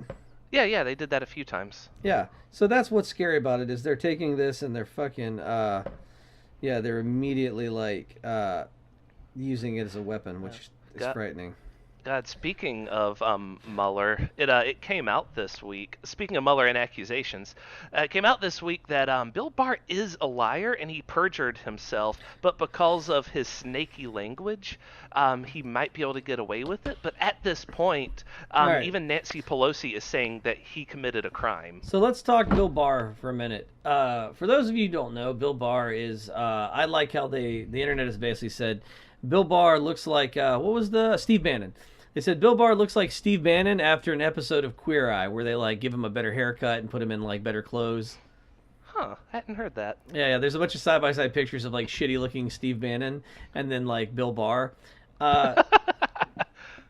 Yeah, they did that a few times. Yeah, so that's what's scary about it, is they're taking this and they're fucking they're immediately like using it as a weapon, which is frightening. God, speaking of Mueller, it came out this week. Speaking of Mueller and accusations, it came out this week that Bill Barr is a liar and he perjured himself, but because of his snaky language, he might be able to get away with it. But at this point, right, even Nancy Pelosi is saying that he committed a crime. So let's talk Bill Barr for a minute. For those of you who don't know, Bill Barr is, I like how the internet has basically said, Bill Barr looks like, Steve Bannon. They said Bill Barr looks like Steve Bannon after an episode of Queer Eye, where they like give him a better haircut and put him in like better clothes. Huh, I hadn't heard that. Yeah, there's a bunch of side-by-side pictures of like shitty looking Steve Bannon and then like Bill Barr.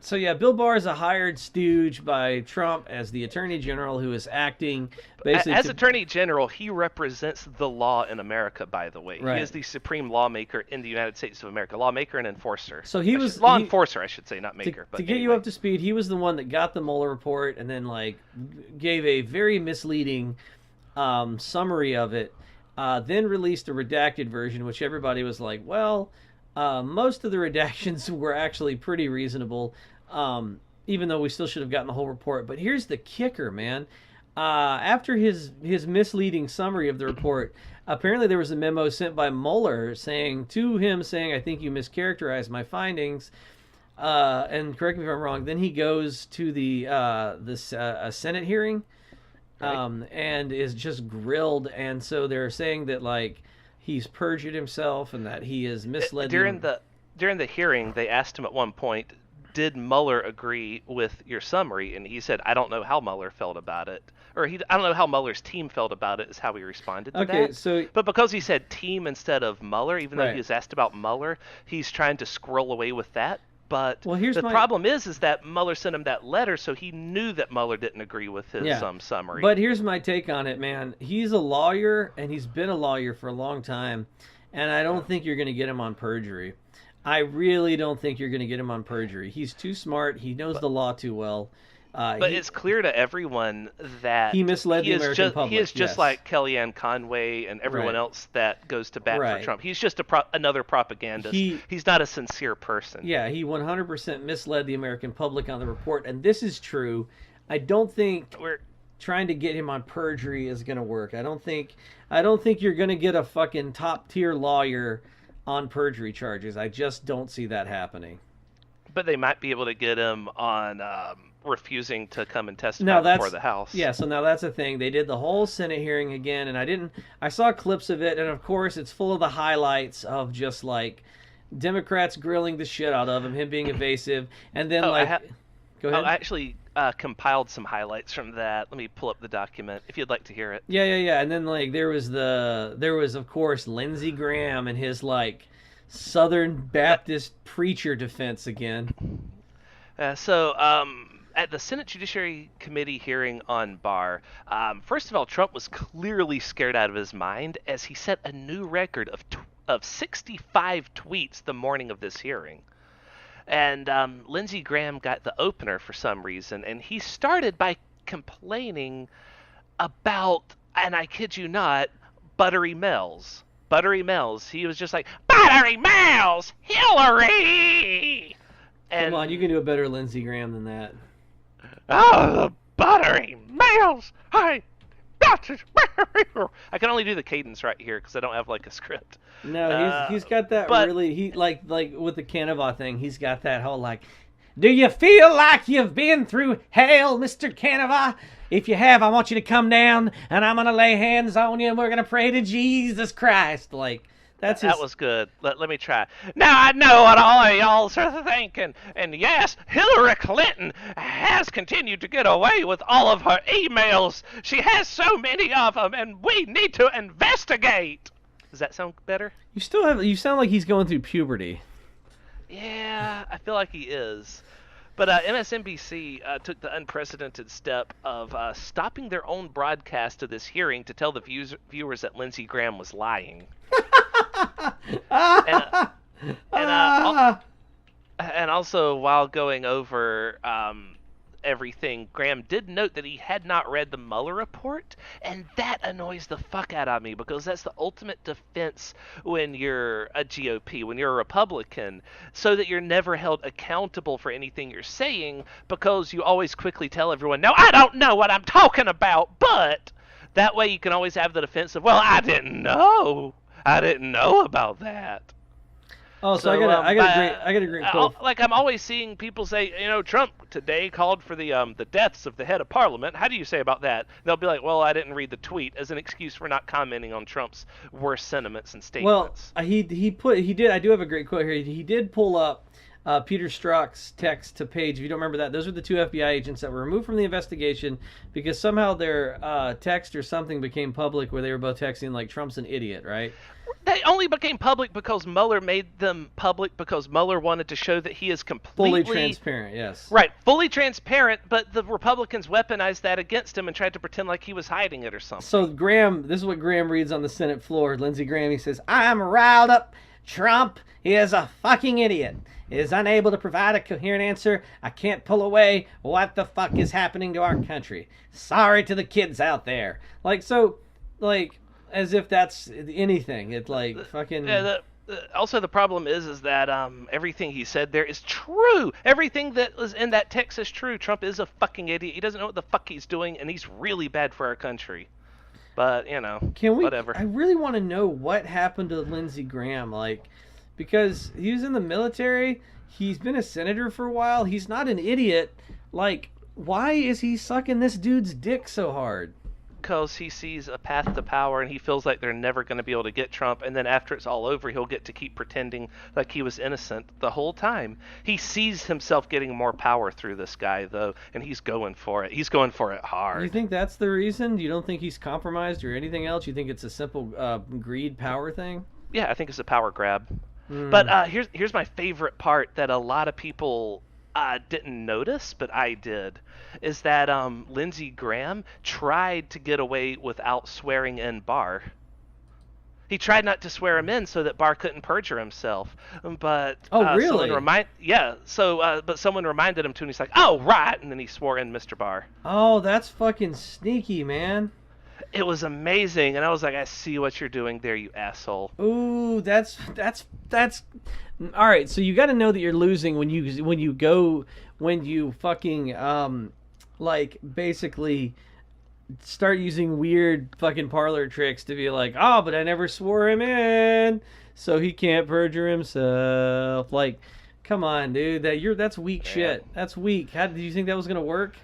So yeah, Bill Barr is a hired stooge by Trump as the Attorney General who is acting basically As to Attorney General, he represents the law in America, by the way. He right. is the supreme lawmaker in the United States of America. Lawmaker and enforcer. So he was Law enforcer, I should say, not to, maker. to But get you anyway. up to speed. He was the one that got the Mueller report and then like gave a very misleading summary of it. Then released a redacted version, which everybody was like, well, most of the redactions were actually pretty reasonable. Even though we still should have gotten the whole report. But here's the kicker, man. After his misleading summary of the report, apparently there was a memo sent by Mueller saying, I think you mischaracterized my findings. And correct me if I'm wrong. Then he goes to the Senate hearing, and is just grilled. And so they're saying that like he's perjured himself and that he is misled. During the hearing, they asked him at one point, did Mueller agree with your summary? And he said, I don't know how Mueller felt about it. Or I don't know how Mueller's team felt about it, is how he responded to that. So, but because he said team instead of Mueller, even though right. he was asked about Mueller, he's trying to squirrel away with that. But well, the problem is that Mueller sent him that letter, so he knew that Mueller didn't agree with his summary. But here's my take on it, man. He's a lawyer, and he's been a lawyer for a long time, and I don't think you're going to get him on perjury. I really don't think you're going to get him on perjury. He's too smart. He knows the law too well. But it's clear to everyone that he misled the American public. He is just like Kellyanne Conway and everyone else that goes to bat for Trump. He's just another propagandist. He's not a sincere person. Yeah, he 100% misled the American public on the report, and this is true. I don't think trying to get him on perjury is going to work. I don't think you're going to get a fucking top tier lawyer on perjury charges. I just don't see that happening. But they might be able to get him on refusing to come and testify before the House. Yeah, so now that's a thing. They did the whole Senate hearing again, and I saw clips of it, and of course it's full of the highlights of just like Democrats grilling the shit out of him being evasive, and then go ahead. I actually compiled some highlights from that. Let me pull up the document if you'd like to hear it. Yeah. And then like there was of course Lindsey Graham and his like Southern Baptist preacher defense again. At the Senate Judiciary Committee hearing on Barr, first of all, Trump was clearly scared out of his mind as he set a new record of 65 tweets the morning of this hearing. And Lindsey Graham got the opener for some reason, and he started by complaining about, and I kid you not, Buttery Mells. Buttery Mells. He was just like, Buttery Mells! Hillary! Come on, you can do a better Lindsey Graham than that. Oh, the Buttery Mells! I can only do the cadence right here because I don't have like a script. No, he's got that really like with the Canova thing. He's got that whole like, do you feel like you've been through hell, Mr. Canova? If you have, I want you to come down and I'm gonna lay hands on you and we're gonna pray to Jesus Christ. Like that was good. Let me try. Now I know what all of y'all are thinking, and yes, Hillary Clinton has continued to get away with all of her emails. She has so many of them, and we need to investigate. Does that sound better? You sound like he's going through puberty. Yeah, I feel like he is. But MSNBC took the unprecedented step of stopping their own broadcast of this hearing to tell the viewers that Lindsey Graham was lying. And also, while going over everything, Graham did note that he had not read the Mueller report, and that annoys the fuck out of me because that's the ultimate defense when you're a GOP, when you're a Republican, so that you're never held accountable for anything you're saying because you always quickly tell everyone, no, I don't know what I'm talking about, but that way you can always have the defense of, well, I didn't know about that. Oh, so I got a great quote. Like I'm always seeing people say, Trump today called for the deaths of the head of parliament. How do you say about that? And they'll be like, well, I didn't read the tweet, as an excuse for not commenting on Trump's worst sentiments and statements. Well, he did. I do have a great quote here. He did pull up Peter Strzok's text to Page. If you don't remember that, those are the two FBI agents that were removed from the investigation because somehow their text or something became public where they were both texting like Trump's an idiot, right? They only became public because Mueller made them public because Mueller wanted to show that he is Fully completely transparent, yes. right, fully transparent, but the Republicans weaponized that against him and tried to pretend like he was hiding it or something. So Graham, this is what Graham reads on the Senate floor. Lindsey Graham, he says, "I'm riled up. Trump is a fucking idiot. He is unable to provide a coherent answer. I can't pull away. What the fuck is happening to our country? Sorry to the kids out there." Like, as if that's anything. It's like fucking. Also, the problem is that everything he said there is true. Everything that was in that text is true. Trump is a fucking idiot. He doesn't know what the fuck he's doing, and he's really bad for our country. But Can we? whatever. I really want to know what happened to Lindsey Graham. Like, because he was in the military. He's been a senator for a while. He's not an idiot. Like, why is he sucking this dude's dick so hard? Because he sees a path to power and he feels like they're never going to be able to get Trump, and then after it's all over he'll get to keep pretending like he was innocent the whole time. He sees himself getting more power through this guy though, and he's going for it. He's going for it hard. You think that's the reason? You don't think he's compromised or anything else? You think it's a simple greed power thing? Yeah, I think it's a power grab. But here's my favorite part that a lot of people didn't notice, but I did, is that Lindsey Graham tried to get away without swearing in Barr. He tried not to swear him in so that Barr couldn't perjure himself. But Oh, really? but someone reminded him to, and he's like, "Oh, right," and then he swore in Mr. Barr. Oh, that's fucking sneaky, man. It was amazing, and I was like, "I see what you're doing there, you asshole." Ooh, that's all right. So you got to know that you're losing when you fucking like basically start using weird fucking parlor tricks to be like, "Oh, but I never swore him in, so he can't perjure himself." Like, come on, dude. That's weak shit. That's weak. How did you think that was gonna work?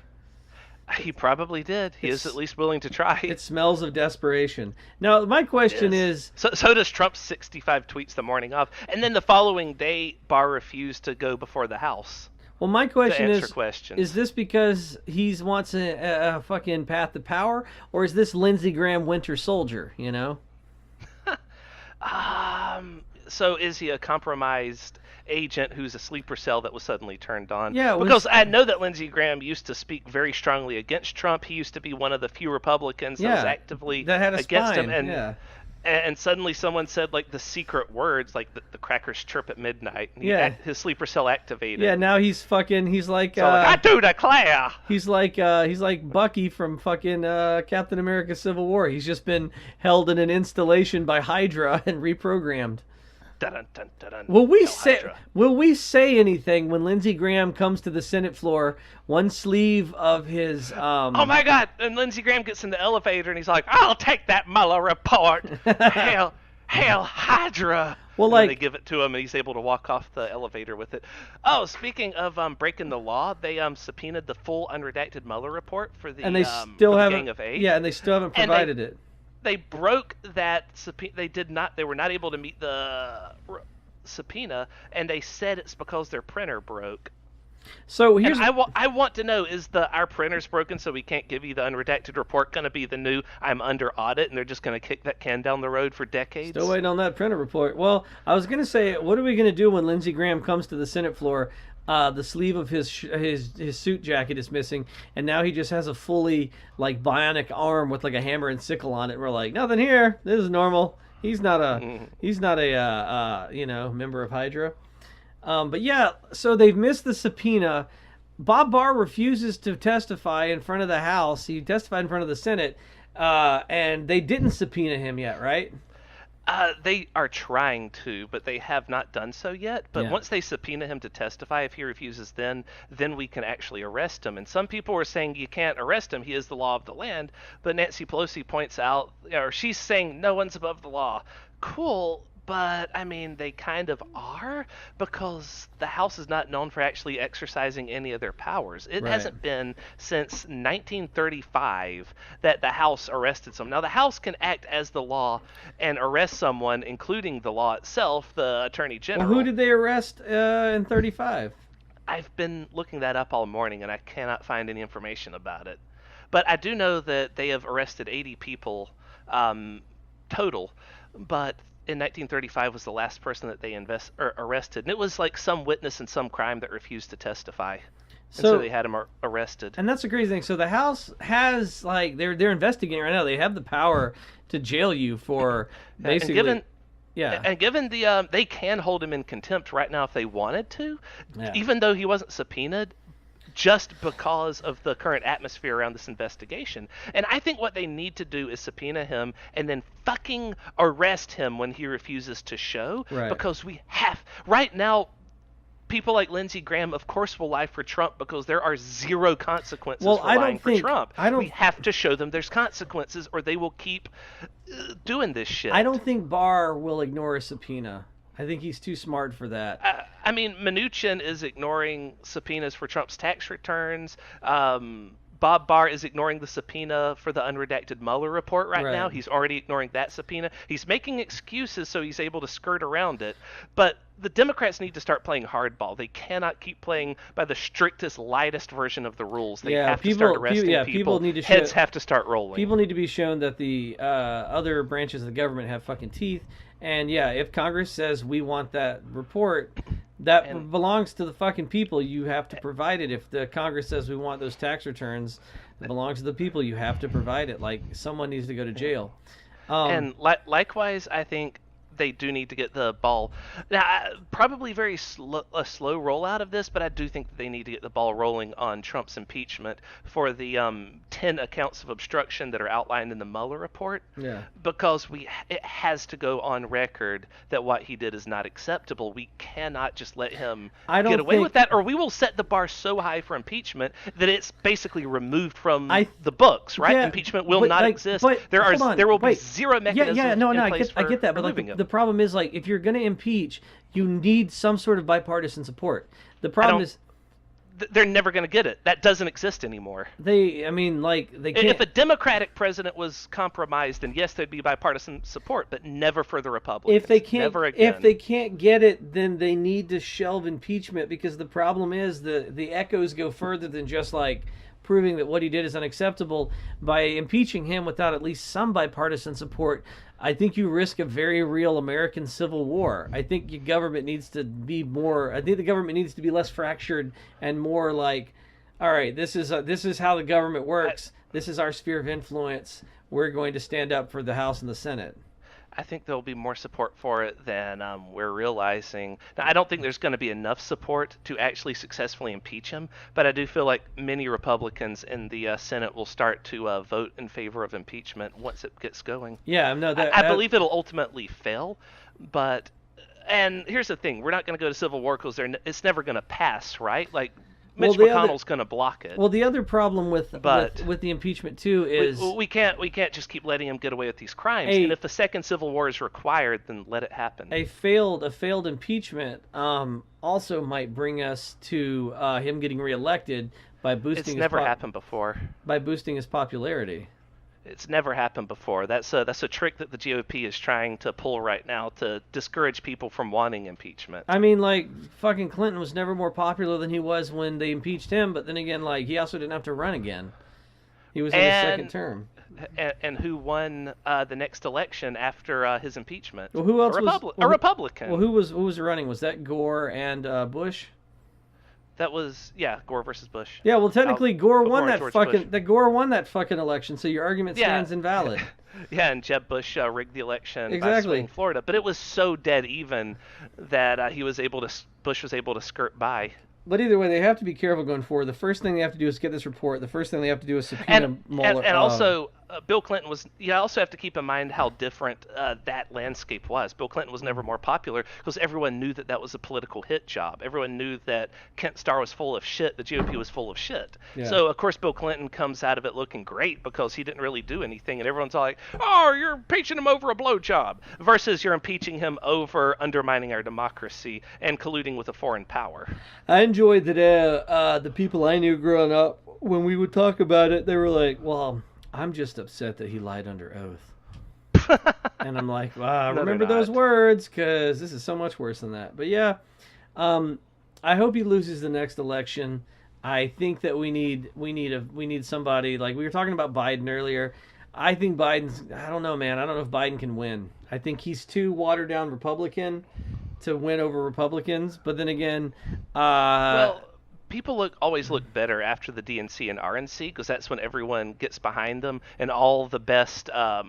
He probably did. He is at least willing to try. It smells of desperation. Now, my question is... So does Trump's 65 tweets the morning of. And then the following day, Barr refused to go before the House. Well, my question is questions. Is this because he wants a fucking path to power? Or is this Lindsey Graham Winter Soldier, you know? So is he a compromised agent who's a sleeper cell that was suddenly turned on? Yeah, because I know that Lindsey Graham used to speak very strongly against Trump. He used to be one of the few Republicans that was actively against him, and suddenly someone said like the secret words, like the crackers chirp at midnight, and his sleeper cell activated. Yeah, now he's like I do declare. He's like Bucky from fucking Captain America Civil War. He's just been held in an installation by Hydra and reprogrammed. Dun, dun, dun, dun. Will we say anything when Lindsey Graham comes to the Senate floor? One sleeve of his oh my God! And Lindsey Graham gets in the elevator and he's like, "I'll take that Mueller report." Hail Hydra! Well, and like they give it to him and he's able to walk off the elevator with it. Oh, speaking of breaking the law, they subpoenaed the full unredacted Mueller report for the and they still haven't Gang of Eight. Yeah, and they still haven't provided it. They broke that subpoena. They were not able to meet the subpoena, and they said it's because their printer broke. So here's I want to know, is our printer's broken so we can't give you the unredacted report going to be the new "I'm under audit" and they're just going to kick that can down the road for decades? Still waiting on that printer report. Well, I was going to say, what are we going to do when Lindsey Graham comes to the Senate floor? The sleeve of his suit jacket is missing, and now he just has a fully like bionic arm with like a hammer and sickle on it. And we're like, nothing here. This is normal. He's not a member of Hydra. But yeah, so they've missed the subpoena. Bob Barr refuses to testify in front of the House. He testified in front of the Senate, and they didn't subpoena him yet, right? They are trying to, but they have not done so yet. But once they subpoena him to testify, if he refuses, then we can actually arrest him. And some people are saying you can't arrest him. He is the law of the land. But Nancy Pelosi points out, or she's saying no one's above the law. Cool, but I mean, they kind of are because the House is not known for actually exercising any of their powers. It Right. hasn't been since 1935 that the House arrested someone. Now, the House can act as the law and arrest someone, including the law itself, the Attorney Well, who General. did they arrest in 35? I've been looking that up all morning and I cannot find any information about it. But I do know that they have arrested 80 people total. But in 1935 was the last person that they arrested. And it was like some witness in some crime that refused to testify. And so they had him arrested. And that's the crazy thing. So the House has, like, they're investigating right now. They have the power to jail you for basically... And given the they can hold him in contempt right now if they wanted to, even though he wasn't subpoenaed, just because of the current atmosphere around this investigation. And I think what they need to do is subpoena him and then fucking arrest him when he refuses to show. Right. Because we have right now. People like Lindsey Graham, of course, will lie for Trump because there are zero consequences for lying for Trump. We have to show them there's consequences, or they will keep doing this shit. I don't think Barr will ignore a subpoena. I think he's too smart for that. I mean, Mnuchin is ignoring subpoenas for Trump's tax returns. Bob Barr is ignoring the subpoena for the unredacted Mueller report right now. He's already ignoring that subpoena. He's making excuses so he's able to skirt around it. But the Democrats need to start playing hardball. They cannot keep playing by the strictest, lightest version of the rules. They have to start arresting people. Heads have to start rolling. People need to be shown that the other branches of the government have fucking teeth. And yeah, if Congress says we want that report, that belongs to the fucking people. You have to provide it. If the Congress says we want those tax returns, it belongs to the people. You have to provide it. Like, someone needs to go to jail. And likewise, I think they do need to get the ball. Now, probably a slow rollout of this, but I do think that they need to get the ball rolling on Trump's impeachment for the 10 accounts of obstruction that are outlined in the Mueller report. Yeah. Because it has to go on record that what he did is not acceptable. We cannot just let him get away with that, or we will set the bar so high for impeachment that it's basically removed from the books, right? Impeachment will not exist. There will be zero mechanism in place for I get that, but the problem is, like, if you're going to impeach, you need some sort of bipartisan support. The problem is they're never going to get it. That doesn't exist anymore. They can't. If a Democratic president was compromised, then yes, there'd be bipartisan support, but never for the Republicans. If they can't get it, then they need to shelve impeachment, because the problem is the echoes go further than just like proving that what he did is unacceptable. By impeaching him without at least some bipartisan support, I think you risk a very real American civil war. I think your government needs to be more. I think the government needs to be less fractured and more like, all right, this is how the government works. This is our sphere of influence. We're going to stand up for the House and the Senate. I think there'll be more support for it than we're realizing. Now, I don't think there's going to be enough support to actually successfully impeach him, but I do feel like many Republicans in the Senate will start to vote in favor of impeachment once it gets going. Yeah, no, I believe it'll ultimately fail, but and here's the thing: we're not going to go to civil war because it's never going to pass, right? Like, Mitch McConnell's going to block it. Well, the other problem with the impeachment too is we can't just keep letting him get away with these crimes. And if a second civil war is required, then let it happen. A failed impeachment also might bring us to him getting reelected by boosting. It's never happened before. By boosting his popularity. It's never happened before. That's a trick that the GOP is trying to pull right now to discourage people from wanting impeachment. I mean, like, fucking Clinton was never more popular than he was when they impeached him, but then again, like, he also didn't have to run again. He was in his second term. And who won the next election after his impeachment? Well, who else a Republican. Well, who was running? Was that Gore and Bush? That was Gore versus Bush. Yeah, well, technically Gore won Gore won that fucking election, so your argument stands invalid. Yeah, and Jeb Bush rigged the election by swaying Florida, but it was so dead even that Bush was able to skirt by. But either way, they have to be careful going forward. The first thing they have to do is get this report. The first thing they have to do is subpoena Mueller. And also, Bill Clinton was. You also have to keep in mind how different that landscape was. Bill Clinton was never more popular because everyone knew that that was a political hit job. Everyone knew that Kent Starr was full of shit. The GOP was full of shit. Yeah. So of course Bill Clinton comes out of it looking great because he didn't really do anything, and everyone's all like, "Oh, you're impeaching him over a blowjob," versus you're impeaching him over undermining our democracy and colluding with a foreign power. I enjoyed that the people I knew growing up, when we would talk about it, they were like, "Well, I'm just upset that he lied under oath." And I'm like, wow, No, remember they're those not. words, because this is so much worse than that. But yeah, I hope he loses the next election. I think that we need somebody, like we were talking about Biden earlier. I think Biden's. I don't know, man. I don't know if Biden can win. I think he's too watered down Republican to win over Republicans. But then again, Well, people always look better after the DNC and RNC because that's when everyone gets behind them and all the best, all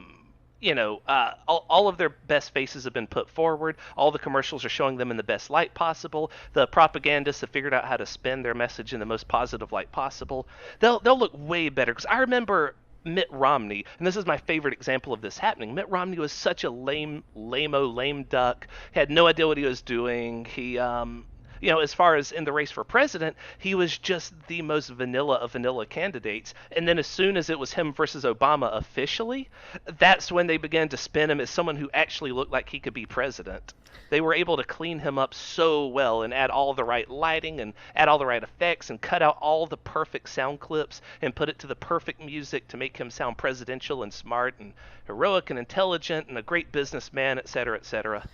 of their best faces have been put forward. All the commercials are showing them in the best light possible. The propagandists have figured out how to spin their message in the most positive light possible. They'll look way better because I remember Mitt Romney, and this is my favorite example of this happening. Mitt Romney was such a lame duck. Had no idea what he was doing. He, as far as in the race for president, he was just the most vanilla of vanilla candidates. And then as soon as it was him versus Obama officially, that's when they began to spin him as someone who actually looked like he could be president. They were able to clean him up so well and add all the right lighting and add all the right effects and cut out all the perfect sound clips and put it to the perfect music to make him sound presidential and smart and heroic and intelligent and a great businessman, et cetera, et cetera.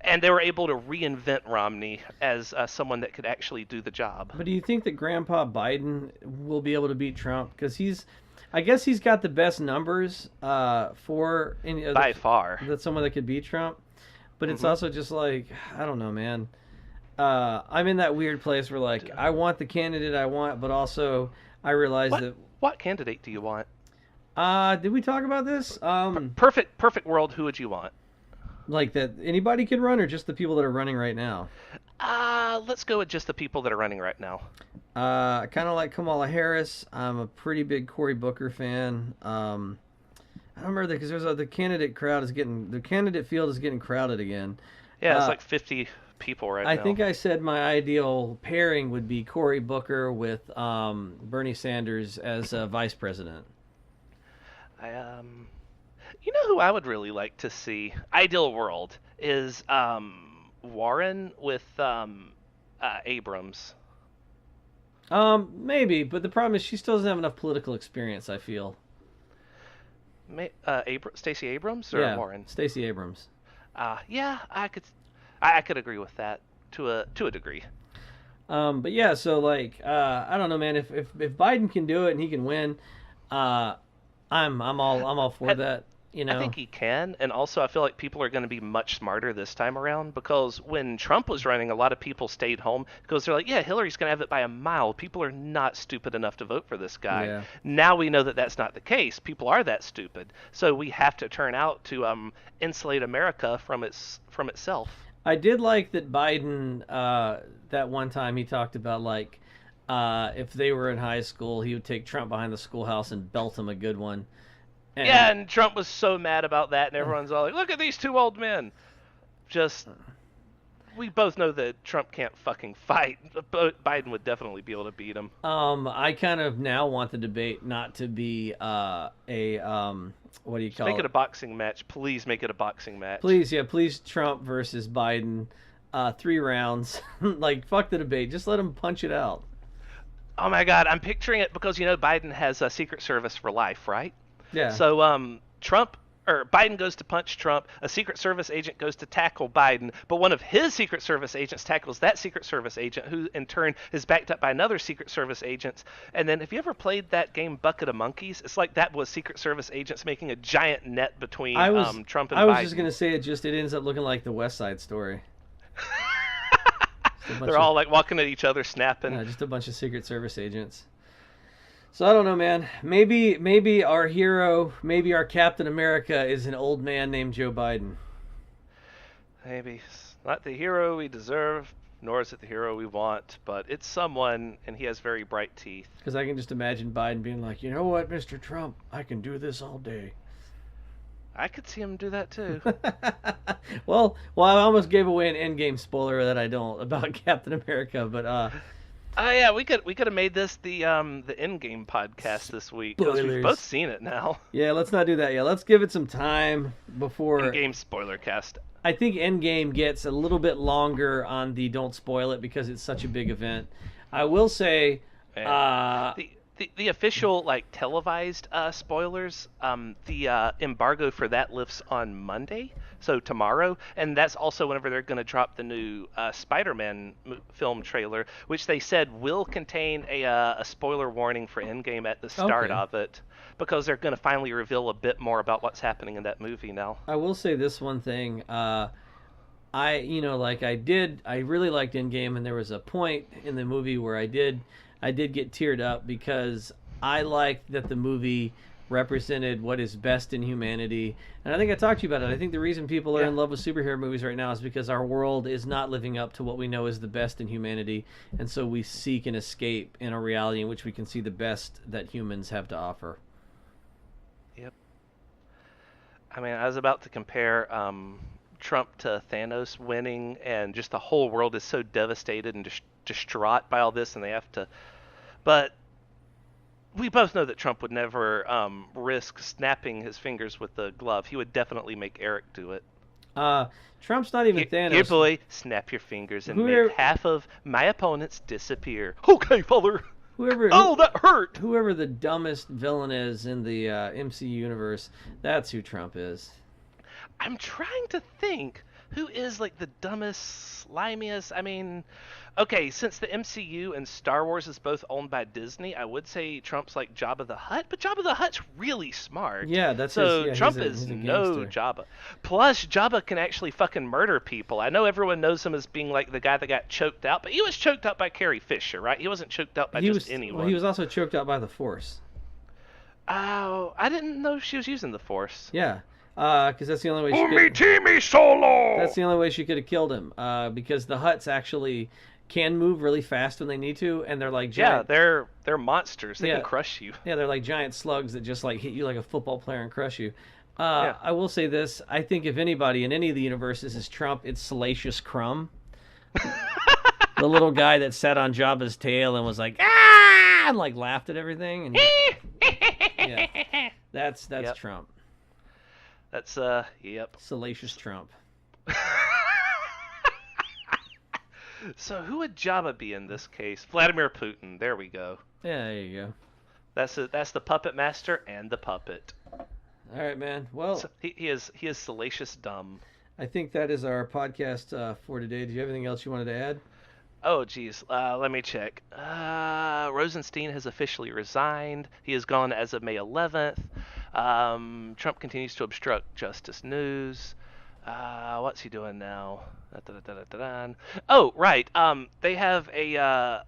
And they were able to reinvent Romney as someone that could actually do the job. but do you think that Grandpa Biden will be able to beat Trump? Because I guess he's got the best numbers for any other, By far. that's someone that could beat Trump. But it's Mhm. also just like, I don't know, man. I'm in that weird place where like I want the candidate I want, but also I realize What that. what candidate do you want? Did we talk about this? Perfect world. Who would you want? Like that anybody can run, or just the people that are running right now? Let's go with just the people that are running right now. I kind of like Kamala Harris. I'm a pretty big Cory Booker fan. I don't remember that because the candidate field is getting crowded again. Yeah, it's Uh, like 50 people right I now. think I said my ideal pairing would be Cory Booker with Bernie Sanders as vice president. I You know who I would really like to see? Ideal world is Warren with Abrams. Maybe, but the problem is she still doesn't have enough political experience, I feel. Stacey Abrams or Yeah, Warren? Stacey Abrams. Yeah, I could agree with that to a degree. But yeah, so like I don't know, man. If Biden can do it and he can win, uh, I'm all for I, that. You I know. think he can, and also I feel like people are going to be much smarter this time around because when Trump was running, a lot of people stayed home because they're like, yeah, Hillary's going to have it by a mile. People are not stupid enough to vote for this guy. Yeah. Now we know that that's not the case. People are that stupid, so we have to turn out to insulate America from itself. I did like that Biden. That one time he talked about like if they were in high school, he would take Trump behind the schoolhouse and belt him a good one. Yeah, And and Trump was so mad about that, and everyone's all like, look at these two old men. Just we both know that Trump can't fucking fight, but Biden would definitely be able to beat him. I kind of now want the debate not to be a what do you Just call make it? it a boxing match. Please make it a boxing match. Please, yeah, please, Trump versus Biden, 3 rounds. Like, fuck the debate. Just let him punch it out. Oh my God, I'm picturing it because Biden has a Secret Service for life, right? Yeah. So Trump or Biden goes to punch Trump, a Secret Service agent goes to tackle Biden, but one of his Secret Service agents tackles that Secret Service agent, who in turn is backed up by another Secret Service agent. And then, have you ever played that game Bucket of Monkeys? It's like that was Secret Service agents making a giant net between Trump and I was Biden. just gonna say it ends up looking like the West Side Story. Just a bunch They're all like walking at each other, snapping. just a bunch of Secret Service agents. So I don't know, man. Maybe our hero, maybe our Captain America is an old man named Joe Biden. Maybe not the hero we deserve, nor is it the hero we want, but it's someone, and he has very bright teeth. Because I can just imagine Biden being like, you know what, Mr. Trump, I can do this all day. I could see him do that too. well, I almost gave away an Endgame spoiler that I don't about Captain America, but Oh yeah, we could have made this the Endgame podcast this week because we've spoilers. both seen it now. Yeah, let's not do that yet. Let's give it some time before. Endgame spoiler cast. I think Endgame gets a little bit longer on the don't spoil it because it's such a big event. I will say, Yeah. The official like televised spoilers, the embargo for that lifts on Monday, so tomorrow, and that's also whenever they're going to drop the new Spider-Man film trailer, which they said will contain a spoiler warning for Endgame at the start Okay. of it, because they're going to finally reveal a bit more about what's happening in that movie now. I will say this one thing. I really liked Endgame, and there was a point in the movie where I did get teared up because I liked that the movie represented what is best in humanity. And I think I talked to you about it. I think the reason people are Yeah. in love with superhero movies right now is because our world is not living up to what we know is the best in humanity. And so we seek an escape in a reality in which we can see the best that humans have to offer. Yep. I mean, I was about to compare Trump to Thanos winning, and just the whole world is so devastated and distraught by all this, and they have to. But we both know that Trump would never risk snapping his fingers with the glove. He would definitely make Eric do it. Uh, Trump's not even Here, Thanos. boy, snap your fingers and Whoever, make half of my opponents disappear. Okay, father. whoever, Oh, that hurt. whoever the dumbest villain is in the MCU universe, that's who Trump is. I'm trying to think who is like the dumbest, slimiest. I mean, okay, since the MCU and Star Wars is both owned by Disney, I would say Trump's like Jabba the Hutt, but Jabba the Hutt's really smart. Yeah, that's So his. Yeah, Trump he's is a no gangster. Jabba. Plus, Jabba can actually fucking murder people. I know everyone knows him as being like the guy that got choked out, but he was choked out by Carrie Fisher, right? He wasn't choked out by He just was. anyone. Well, he was also choked out by the Force. Oh, I didn't know she was using the Force. Yeah, because that's the only way she Umi could. Timi Solo. That's the only way she could have killed him. Because the Hutts actually can move really fast when they need to, and they're like Yeah, giant. they're monsters. They Yeah. can crush you. Yeah, they're like giant slugs that just like hit you like a football player and crush you. Yeah. I will say this: I think if anybody in any of the universes is Trump, it's Salacious Crumb, the little guy that sat on Jabba's tail and was like ah, and like laughed at everything. And yeah, that's Yep. Trump, That's yep. Salacious Trump. So who would Jabba be in this case? Vladimir Putin. There we go. Yeah, there you go. That's the puppet master and the puppet. All right, man. Well, So he is salacious dumb. I think that is our podcast for today. Do you have anything else you wanted to add? Oh geez, let me check. Rosenstein has officially resigned. He is gone as of May 11th. Trump continues to obstruct Justice News. What's he doing now? Oh, right. They have a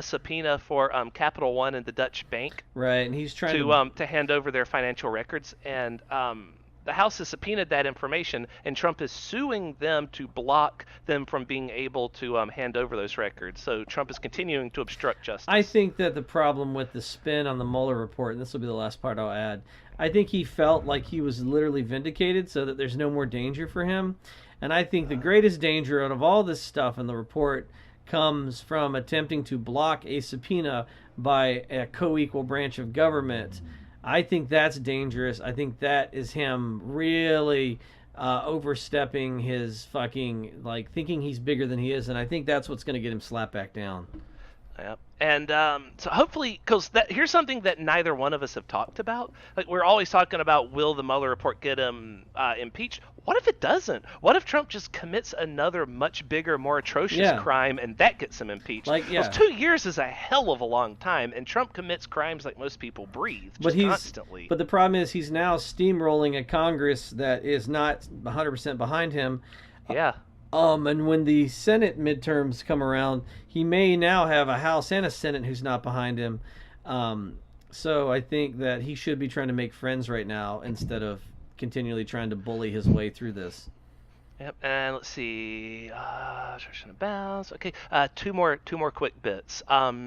subpoena for Capital One and the Dutch bank Right, and he's trying to. to hand over their financial records, and the House has subpoenaed that information, and Trump is suing them to block them from being able to hand over those records. So Trump is continuing to obstruct justice. I think that the problem with the spin on the Mueller report, and this will be the last part I'll add, I think he felt like he was literally vindicated so that there's no more danger for him. And I think the greatest danger out of all this stuff in the report comes from attempting to block a subpoena by a co-equal branch of government. I think that's dangerous. I think that is him really overstepping his fucking, like, thinking he's bigger than he is. And I think that's what's going to get him slapped back down. Yep. And so hopefully, because here's something that neither one of us have talked about. Like, we're always talking about, will the Mueller report get him impeached? What if it doesn't? What if Trump just commits another much bigger, more atrocious Yeah. crime, and that gets him impeached? Like, yeah. 'Cause 2 years is a hell of a long time, and Trump commits crimes like most people breathe, just constantly. But the problem is he's now steamrolling a Congress that is not 100% behind him. Yeah. And when the Senate midterms come around, he may now have a House and a Senate who's not behind him. So I think that he should be trying to make friends right now instead of continually trying to bully his way through this. Yep, and let's see. Direction of bounds. Okay, two more quick bits.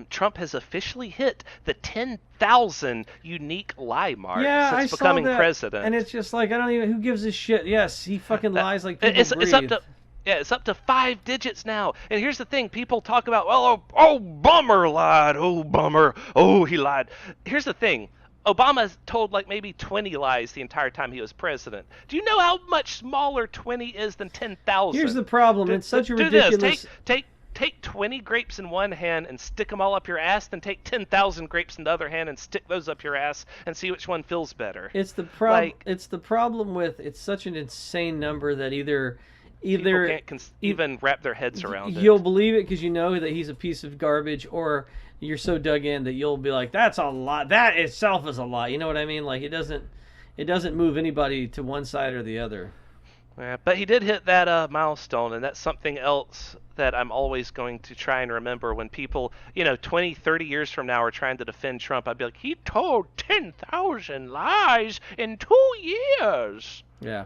Trump has officially hit the 10,000 unique lie mark Yeah, I since saw becoming that, and president. it's just like I don't even. Who gives a shit? Yes, he fucking Uh, lies like people it's up breathe. to yeah, it's up to 5 digits now. And here's the thing: people talk about, well, oh, bummer lied. Oh, bummer. Oh, he lied. Here's the thing: Obama told like maybe 20 lies the entire time he was president. Do you know how much smaller 20 is than Here's the 10,000? problem. Do, It's such a do this. ridiculous. Take 20 grapes in one hand and stick them all up your ass, then take 10,000 grapes in the other hand and stick those up your ass and see which one feels better. Like, It's the problem with it's such an insane number that people either can't even wrap their heads around you'll it. believe it because you know that he's a piece of garbage, or you're so dug in that you'll be like, "That's a lot. That itself is a lot." You know what I mean? Like it doesn't move anybody to one side or the other. Yeah, but he did hit that milestone, and that's something else that I'm always going to try and remember when people, 20, 30 years from now are trying to defend Trump. I'd be like, he told 10,000 lies in 2 years. Yeah.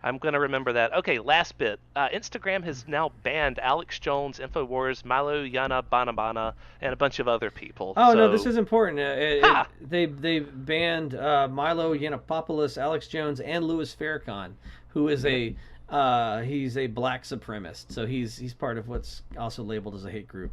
I'm going to remember that. Okay, last bit. Instagram has now banned Alex Jones, InfoWars, Milo Yiannopoulos, and a bunch of other people. Oh no, this So, is important. ha! They banned Milo Yiannopoulos, Alex Jones, and Louis Farrakhan, who is Yep. he's a black supremacist. So he's part of what's also labeled as a hate group.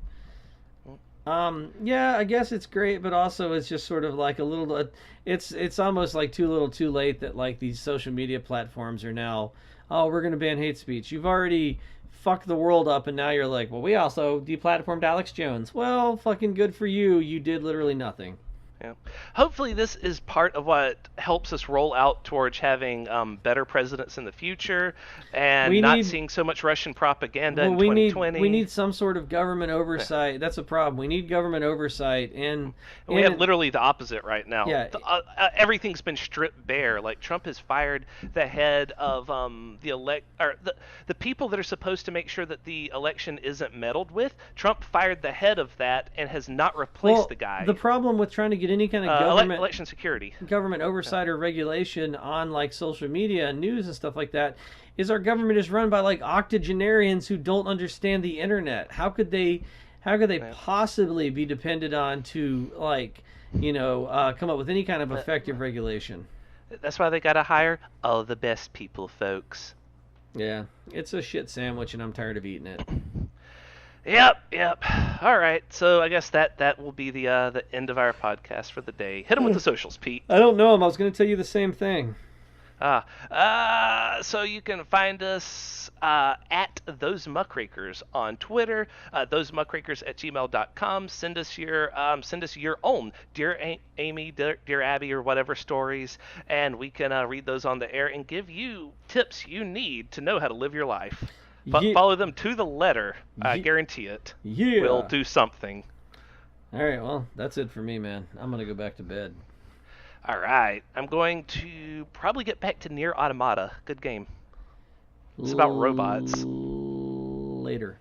Yeah, I guess it's great, but also it's just sort of like a little. It's almost like too little, too late that like these social media platforms are now. Oh, we're gonna ban hate speech. You've already fucked the world up, and now you're like, well, we also deplatformed Alex Jones. Well, fucking good for you. You did literally nothing. Yeah. Hopefully, this is part of what helps us roll out towards having better presidents in the future and We not need seeing so much Russian propaganda Well, in we 2020. need some sort of government Yeah. oversight. That's a problem. We need government oversight, And we have and literally the opposite right now. yeah, Everything's been stripped bare. Like Trump has fired the head of the people that are supposed to make sure that the election isn't meddled with. Trump fired the head of that and has not replaced the well, the guy. problem with trying to get any kind of Election security. government Yeah. oversight or regulation on like social media and news and stuff like that is our government is run by like octogenarians who don't understand the internet. How could they Yeah. possibly be depended on to like come up with any kind of But effective regulation? that's why they gotta hire all the best people, folks. Yeah, it's a shit sandwich, and I'm tired of eating it. Yep, yep. All right, so I guess that will be the end of our podcast for the day. Hit them with the socials, Pete. I don't know him. I was going to tell you the same thing. So you can find us at Those Muckrakers on Twitter, thosemuckrakers@gmail.com. Send us your own Dear Amy, Dear Abby, or whatever stories, and we can read those on the air and give you tips you need to know how to live your life. But Yeah, follow them to the letter. I yeah, guarantee it. We'll yeah. do something. All right, well, that's it for me, man. I'm going to go back to bed. All right. I'm going to probably get back to Near Automata. Good game. It's about robots. Later.